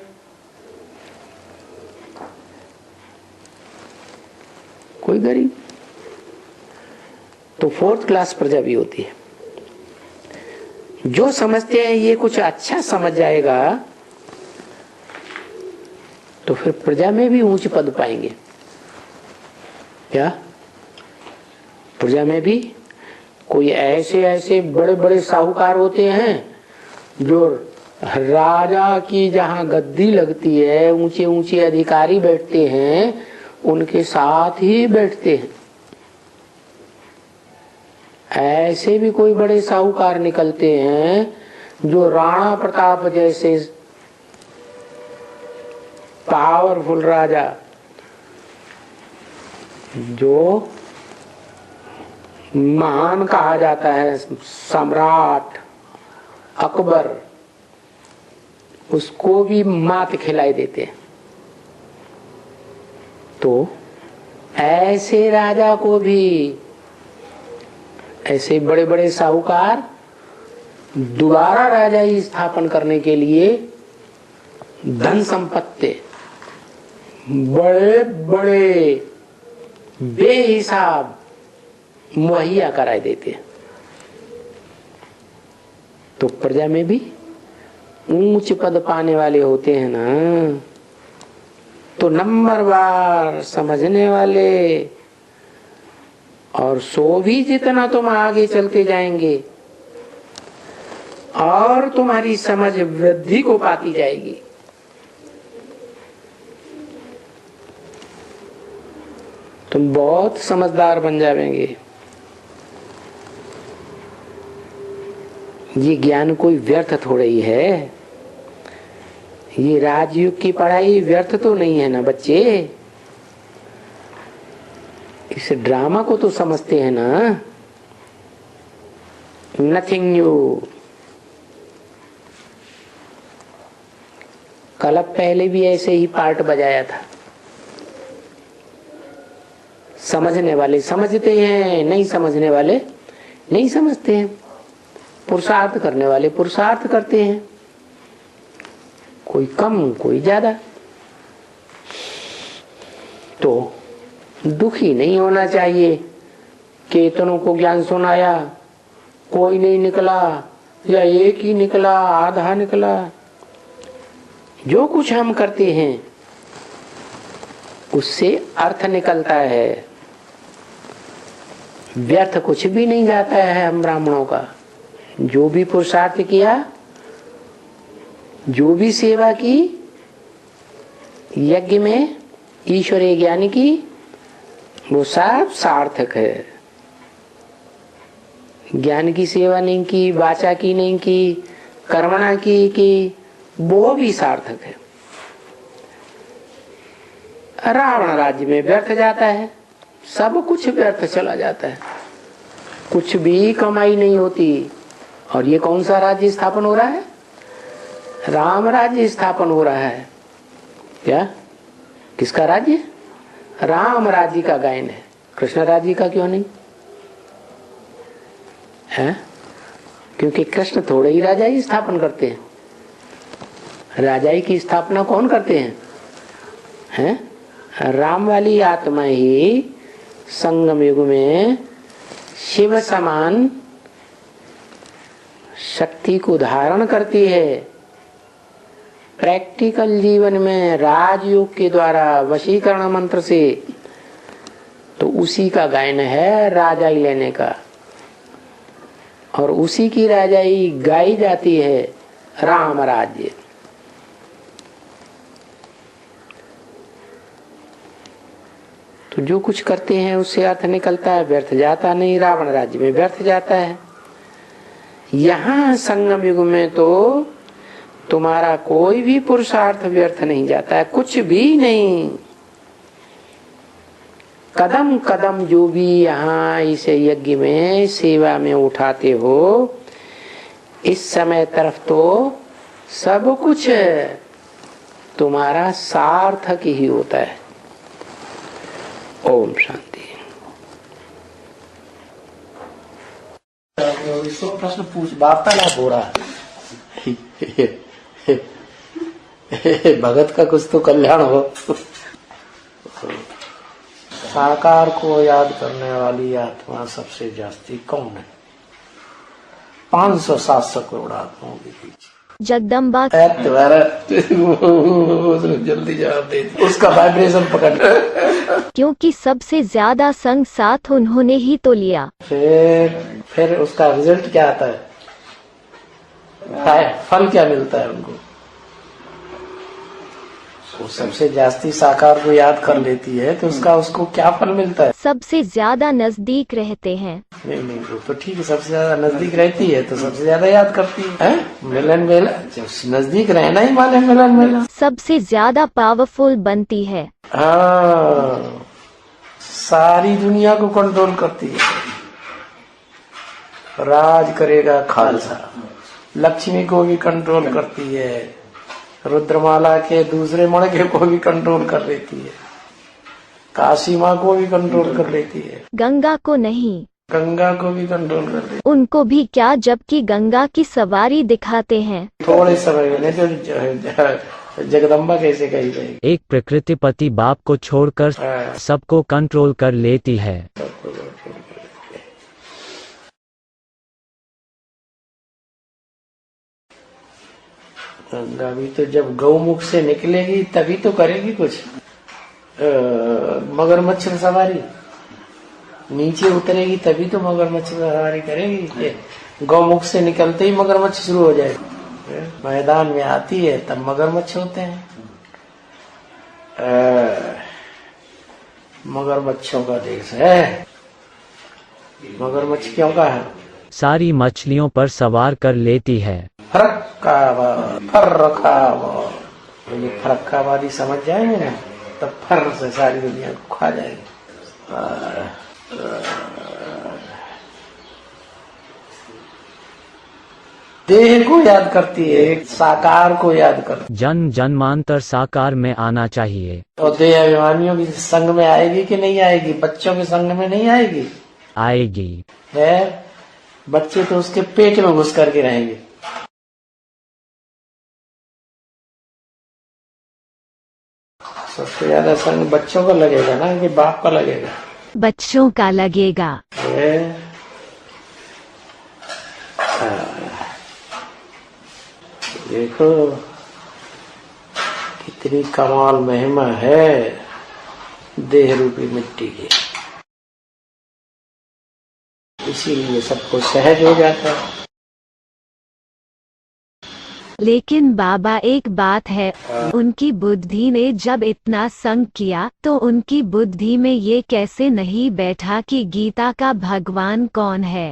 कोई गरीब। तो फोर्थ क्लास प्रजा भी होती है। जो समझते हैं ये कुछ अच्छा समझ जाएगा तो फिर प्रजा में भी ऊंच पद पाएंगे। क्या प्रजा में भी कोई ऐसे ऐसे बड़े बड़े साहूकार होते हैं जो राजा की जहां गद्दी लगती है, ऊंचे ऊंचे अधिकारी बैठते हैं, उनके साथ ही बैठते हैं। ऐसे भी कोई बड़े साहूकार निकलते हैं जो राणा प्रताप जैसे पावरफुल राजा, जो महान कहा जाता है, सम्राट अकबर, उसको भी मात खिलाई देते हैं। तो ऐसे राजा को भी, ऐसे बड़े बड़े साहूकार दोबारा राजा ही स्थापन करने के लिए धन संपत्ति बड़े बड़े बेहिसाब मुहैया कराए देते हैं। तो प्रजा में भी ऊंच पद पाने वाले होते हैं ना, तो नंबरवार समझने वाले, और सो भी जितना तुम आगे चलते जाएंगे और तुम्हारी समझ वृद्धि को पाती जाएगी। तुम बहुत समझदार बन जाएंगे। ये ज्ञान कोई व्यर्थ थोड़ा ही है। ये राजयोग की पढ़ाई व्यर्थ तो नहीं है ना बच्चे। इस ड्रामा को तो समझते हैं ना। Nothing new. कल पहले भी ऐसे ही पार्ट बजाया था। समझने वाले समझते हैं, नहीं समझने वाले नहीं समझते हैं। पुरुषार्थ करने वाले पुरुषार्थ करते हैं, कोई कम कोई ज्यादा। तो दुखी नहीं होना चाहिए कि इतनों को ज्ञान सुनाया, कोई नहीं निकला, या एक ही निकला, आधा निकला। जो कुछ हम करते हैं उससे अर्थ निकलता है, व्यर्थ कुछ भी नहीं जाता है। हम ब्राह्मणों का जो भी पुरुषार्थ किया, जो भी सेवा की, यज्ञ में ईश्वरीय ज्ञान की, वो सब सार्थक है। ज्ञान की सेवा नहीं की, वाचा की नहीं की, कर्मणा की, वो भी सार्थक है। रावण राज्य में व्यर्थ जाता है, सब कुछ व्यर्थ चला जाता है, कुछ भी कमाई नहीं होती। और ये कौन सा राज्य स्थापन हो रहा है? राम राज्य स्थापन हो रहा है। क्या? किसका राज्य? राम राज्य का गायन है। कृष्ण राज्य का क्यों नहीं है? क्योंकि कृष्ण थोड़े ही राजा ही स्थापन करते हैं। राजाई की स्थापना कौन करते हैं? हैं? राम वाली आत्मा ही संगम युग में शिव समान शक्ति को धारण करती है। प्रैक्टिकल जीवन में राजयोग के द्वारा वशीकरण मंत्र से, तो उसी का गायन है राजाई लेने का। और उसी की राजाई गाई जाती है, राम राज्य। तो जो कुछ करते हैं उससे अर्थ निकलता है, व्यर्थ जाता नहीं, रावण राज्य में व्यर्थ जाता है। यहाँ संगम युग में तो तुम्हारा कोई भी पुरुषार्थ व्यर्थ नहीं जाता है, कुछ भी नहीं। कदम कदम जो भी यहाँ इस यज्ञ में सेवा में उठाते हो, इस समय तरफ तो सब कुछ तुम्हारा सार्थक ही होता है। ओम शांति। इसको प्रश्न पूछ, वार्तालाप हो रहा है। भगत का कुछ तो कल्याण हो। साकार को याद करने वाली आत्मा सबसे जास्ती कौन है? 500-700 करोड़ आत्माओं के बीच जगदम्बा। जल्दी जवाब दे दी, उसका वाइब्रेशन पकड़। क्योंकि सबसे ज्यादा संग साथ उन्होंने ही तो लिया। फिर उसका रिजल्ट क्या आता है? फल क्या मिलता है उनको? वो सबसे जास्ती साकार को याद कर लेती है तो उसको क्या फल मिलता है? सबसे ज्यादा नजदीक रहते हैं। नहीं वो तो ठीक है, सबसे ज्यादा नजदीक रहती है तो सबसे ज्यादा याद करती है। मिलन मेला, नजदीक रहना ही माने मिलन मेला। सबसे ज्यादा पावरफुल बनती है। हाँ, सारी दुनिया को कंट्रोल करती है। राज करेगा खालसा, लक्ष्मी को भी कंट्रोल करती है, रुद्रमाला के दूसरे मणके को भी कंट्रोल कर लेती है, काशी माँ को भी कंट्रोल कर लेती है, गंगा को नहीं, गंगा को भी कंट्रोल कर लेती है। उनको भी क्या, जबकि गंगा की सवारी दिखाते हैं। थोड़े समय में नहीं तो जगदम्बा कैसे कही जाएगी? एक प्रकृतिपति बाप को छोड़कर सबको कंट्रोल कर लेती है। गंगा भी तो जब गौमुख से निकलेगी तभी तो करेगी कुछ। मगरमच्छ सवारी नीचे उतरेगी तभी तो मगरमच्छ सवारी करेगी। गौमुख से निकलते ही मगरमच्छ शुरू हो जाएगा। मैदान में आती है तब मगरमच्छ होते हैं। मगरमच्छों का देश है। मगरमच्छ क्यों का है? सारी मछलियों पर सवार कर लेती है। ये फरक्कावादी समझ जाएंगे ना तब फर से सारी दुनिया को खा जाएंगे। देह को याद करती है, साकार को याद करती है। जन्म जन्मांतर साकार में आना चाहिए। और देह अभिमानियों की संग में आएगी कि नहीं आएगी? बच्चों के संग में नहीं आएगी? आएगी। है, बच्चे तो उसके पेट में घुस करके रहेंगे। सबसे ज्यादा संग बच्चों का लगेगा ना कि बाप का लगेगा? बच्चों का लगेगा। देखो कितनी कमाल महिमा है देह रूपी मिट्टी की, इसीलिए सबको सहज हो जाता है। लेकिन बाबा एक बात है, उनकी बुद्धि ने जब इतना संग किया तो उनकी बुद्धि में ये कैसे नहीं बैठा कि गीता का भगवान कौन है?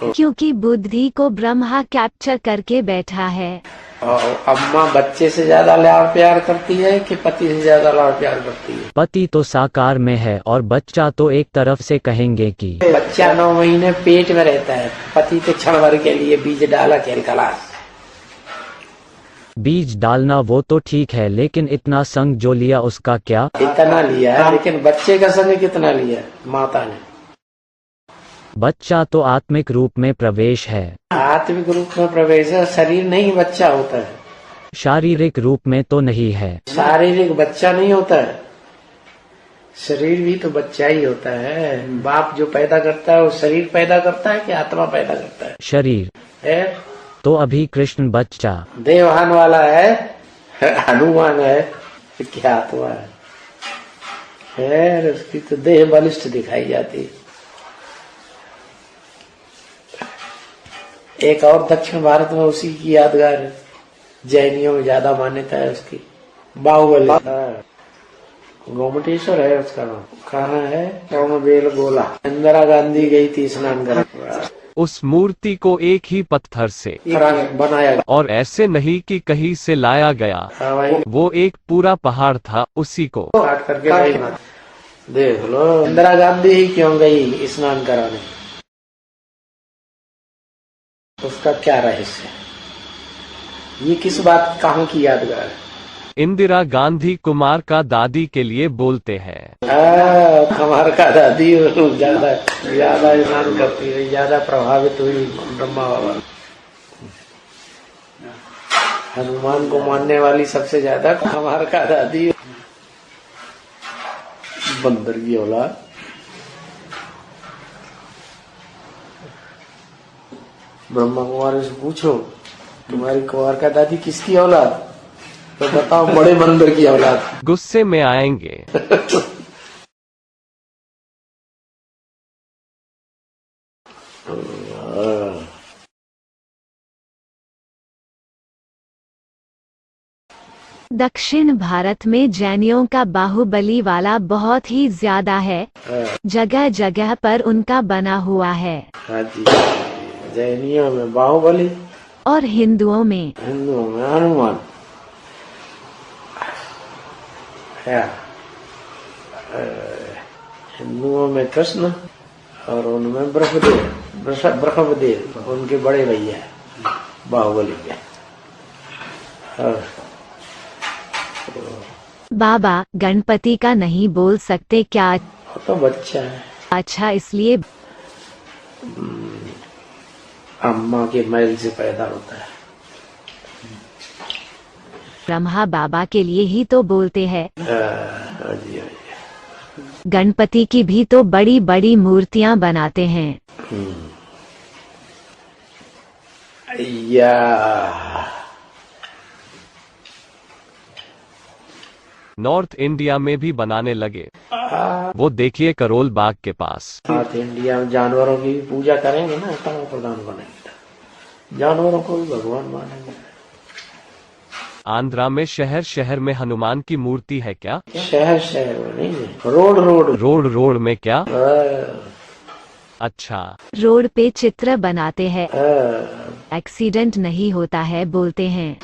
क्योंकि बुद्धि को ब्रह्मा कैप्चर करके बैठा है। अम्मा बच्चे से ज्यादा लाड़ प्यार करती है कि पति से ज्यादा लाड़ प्यार करती है? पति तो साकार में है और बच्चा तो एक तरफ से कहेंगे कि बच्चा 9 महीने पेट में रहता है, पति तो क्षण भर के लिए बीज डाला खेल खलास। बीज डालना वो तो ठीक है, लेकिन इतना संग जो लिया उसका क्या? इतना लिया है, लेकिन बच्चे का संग कितना लिया माता ने? बच्चा तो आत्मिक रूप में प्रवेश है। आत्मिक रूप में प्रवेश है, शरीर नहीं बच्चा होता है। शारीरिक रूप में तो नहीं है। शारीरिक बच्चा नहीं होता है, शरीर भी तो बच्चा ही होता है। बाप जो पैदा करता है वो शरीर पैदा करता है कि आत्मा पैदा करता है? शरीर है तो अभी कृष्ण बच्चा देवहान वाला है, हनुमान है, क्या आत्मा है? उसकी तो देह बलिष्ठ दिखाई जाती है। एक और दक्षिण भारत में उसी की यादगार है, जैनियों में ज्यादा मान्यता है उसकी, बाहुबली। गोमटेश्वर है उसका नाम। कहाँ है? सोमबेल गोला। इंदिरा गांधी गई थी स्नान करने। उस मूर्ति को एक ही पत्थर से बनाया और ऐसे नहीं कि कहीं से लाया गया, भाई, वो एक पूरा पहाड़ था, उसी को काट करके लाई ना। देख लो इंदिरा गांधी ही क्यों गई स्नान कराने, उसका क्या रहस्य? ये किस बात कहाँ की यादगार है? इंदिरा गांधी कुमार का दादी के लिए बोलते हैं। कुमार का दादी ज्यादा ज्यादा स्नान करती है, ज्यादा प्रभावित हुई ब्रह्मा बाबा। हनुमान को मानने वाली सबसे ज्यादा कुमार का दादी, बंदर की औलाद। ब्रह्मा कुमार से पूछो तुम्हारी कुमार का दादी किसकी औलाद, तो बताओ बड़े बंदर की औलाद। गुस्से में आएंगे। दक्षिण भारत में जैनियों का बाहुबली वाला बहुत ही ज्यादा है, जगह जगह पर उनका बना हुआ है। हाँ जी, जैनियों में बाहुबली और हिंदुओं में हनुमान है। हिंदुओं में कृष्ण और उनमें ब्रह्मदेव उनके बड़े भैया बाहुबली के। बाबा गणपति का नहीं बोल सकते क्या? तो बच्चा है। अच्छा, इसलिए अम्मा के मैल से पैदा होता है। ब्रह्मा बाबा के लिए ही तो बोलते हैं। हाँ जी, हाँ जी। गणपति की भी तो बड़ी बड़ी मूर्तियां बनाते हैं। या नॉर्थ इंडिया में भी बनाने लगे, वो देखिए करोल बाग के पास। नॉर्थ इंडिया में जानवरों की भी पूजा करेंगे ना, तब प्रधान बनेंगे, जानवरों को भी भगवान मानेंगे। आंध्रा में शहर शहर में हनुमान की मूर्ति है क्या? शहर शहर में नहीं है, रोड रोड रोड रोड में क्या? अच्छा, रोड पे चित्र बनाते हैं, एक्सीडेंट नहीं होता है बोलते हैं।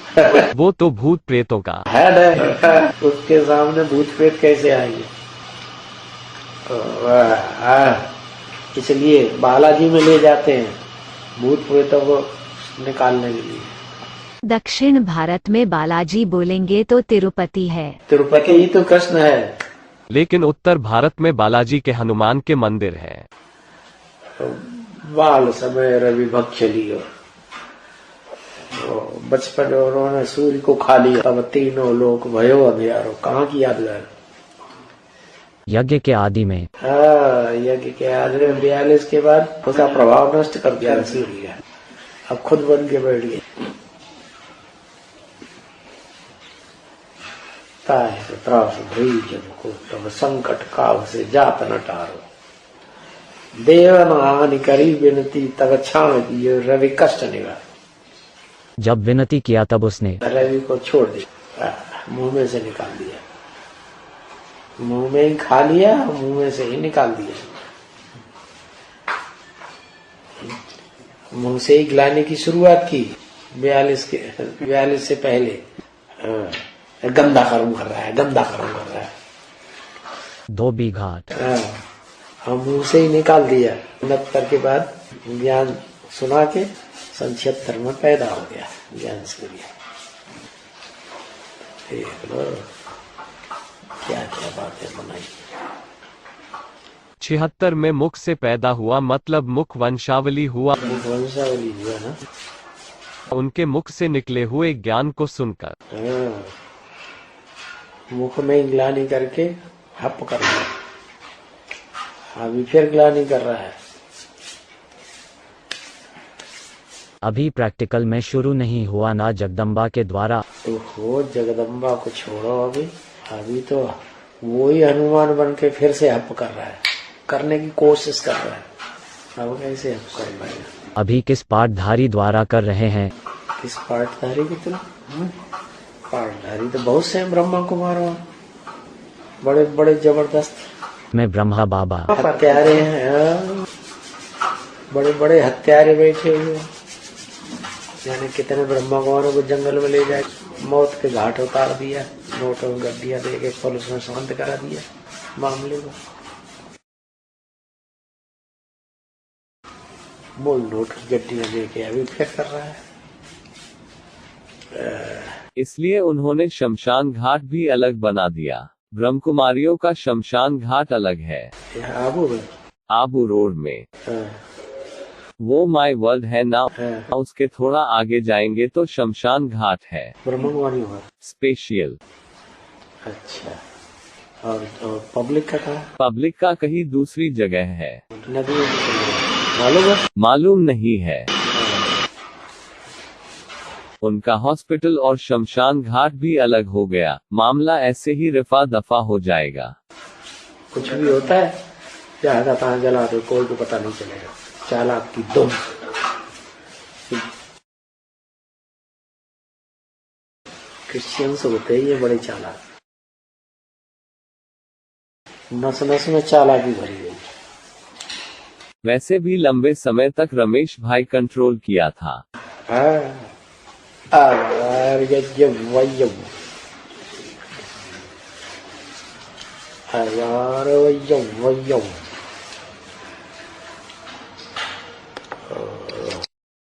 वो तो भूत प्रेतों का हेड है, उसके सामने भूत प्रेत कैसे आएंगे? इसलिए बालाजी में ले जाते हैं भूत प्रेतों को निकालने के लिए। दक्षिण भारत में बालाजी बोलेंगे तो तिरुपति है। तिरुपति ही तो कृष्ण है। लेकिन उत्तर भारत में बालाजी के हनुमान के मंदिर है। बाल समय रवि भक्ष लियो, बचपन में उन्होंने सूर्य को खा लिया, तब तीनों लोक भयो अंधियारो। कहाँ की यादगार? यज्ञ के आदि में। हाँ, यज्ञ के आदि में 42 के बाद उसका प्रभाव नष्ट कर दिया सूर्य, अब खुद बन के बैठ गए। त्रास भरी जब को तब संकट काव से जात न टारो, देवन हानि करी विनती तब छाव दियो रवि कष्ट निवार। जब विनती किया तब उसने रवि को छोड़ दिया, मुंह में से निकाल दिया, मुंह में ही खा लिया, मुंह में से ही निकाल दिया। मुंह से ही गिलाने की शुरुआत की 42 से पहले। गंदा कर्म कर रहा है, गंदा कर्म कर रहा है। धोबी घाट हम मुंह से ही निकाल दिया। 69 के बाद ज्ञान सुना के 76 में पैदा हो गया ज्ञान से। देख लो क्या क्या बातें बनाई। 76 में मुख से पैदा हुआ, मतलब मुख वंशावली हुआ। मुख वंशावली हुआ ना, उनके मुख से निकले हुए ज्ञान को सुनकर मुख में ग्लानी करके हप कर दिया, अभी फिर ग्लानी कर रहा है। अभी प्रैक्टिकल में शुरू नहीं हुआ ना जगदम्बा के द्वारा। तो हो जगदम्बा को छोड़ो, अभी तो वो ही हनुमान बन के फिर से हप कर रहा है, करने की कोशिश कर रहा है। अब कैसे आप कर पाएगा? अभी किस पाठधारी द्वारा कर रहे हैं? किस पाठधारी की तुम? पाठधारी तो बहुत से हैं ब्रह्मा कुमार वहाँ, बड़े बड़े जबरदस्त मैं ब्रह्मा बाबा। हत्यारे हैं, बड़े बड़े हत्यारे बैठे हुए, जाने कितने ब्रह्मा कुमारों को जंगल में ले जाए, मौत के घाट उतार दिया, नोटों में गड्डियां दे के पुलिस में शांत करा दिया मामले को। बोल नोट की गड्डियां दे के अभी क्या कर रहा है? इसलिए उन्होंने शमशान घाट भी अलग बना दिया। ब्रह्मकुमारियों का शमशान घाट अलग है, यहाँ आबू में। आबू रोड में। हाँ, वो माई वर्ल्ड है ना, हाँ। उसके थोड़ा आगे जाएंगे तो शमशान घाट है, ब्रह्मा कुमारी हुआ। स्पेशियल। अच्छा, और पब्लिक का कहा? पब्लिक का कहीं दूसरी जगह है, नदी मालूम है? मालूम नहीं है। उनका हॉस्पिटल और शमशान घाट भी अलग हो गया, मामला ऐसे ही रफा दफा हो जाएगा। कुछ भी होता है, ज्यादा कहाँ जला दो, कोई को पता नहीं चलेगा। चालाक की दुम। क्रिश्चियंस होते ही ये बड़े चालाक, नस नस में चालाकी भरी गई। वैसे भी लंबे समय तक रमेश भाई कंट्रोल किया था। हाँ, यार यज्ञ वयम, यार वयम वयम।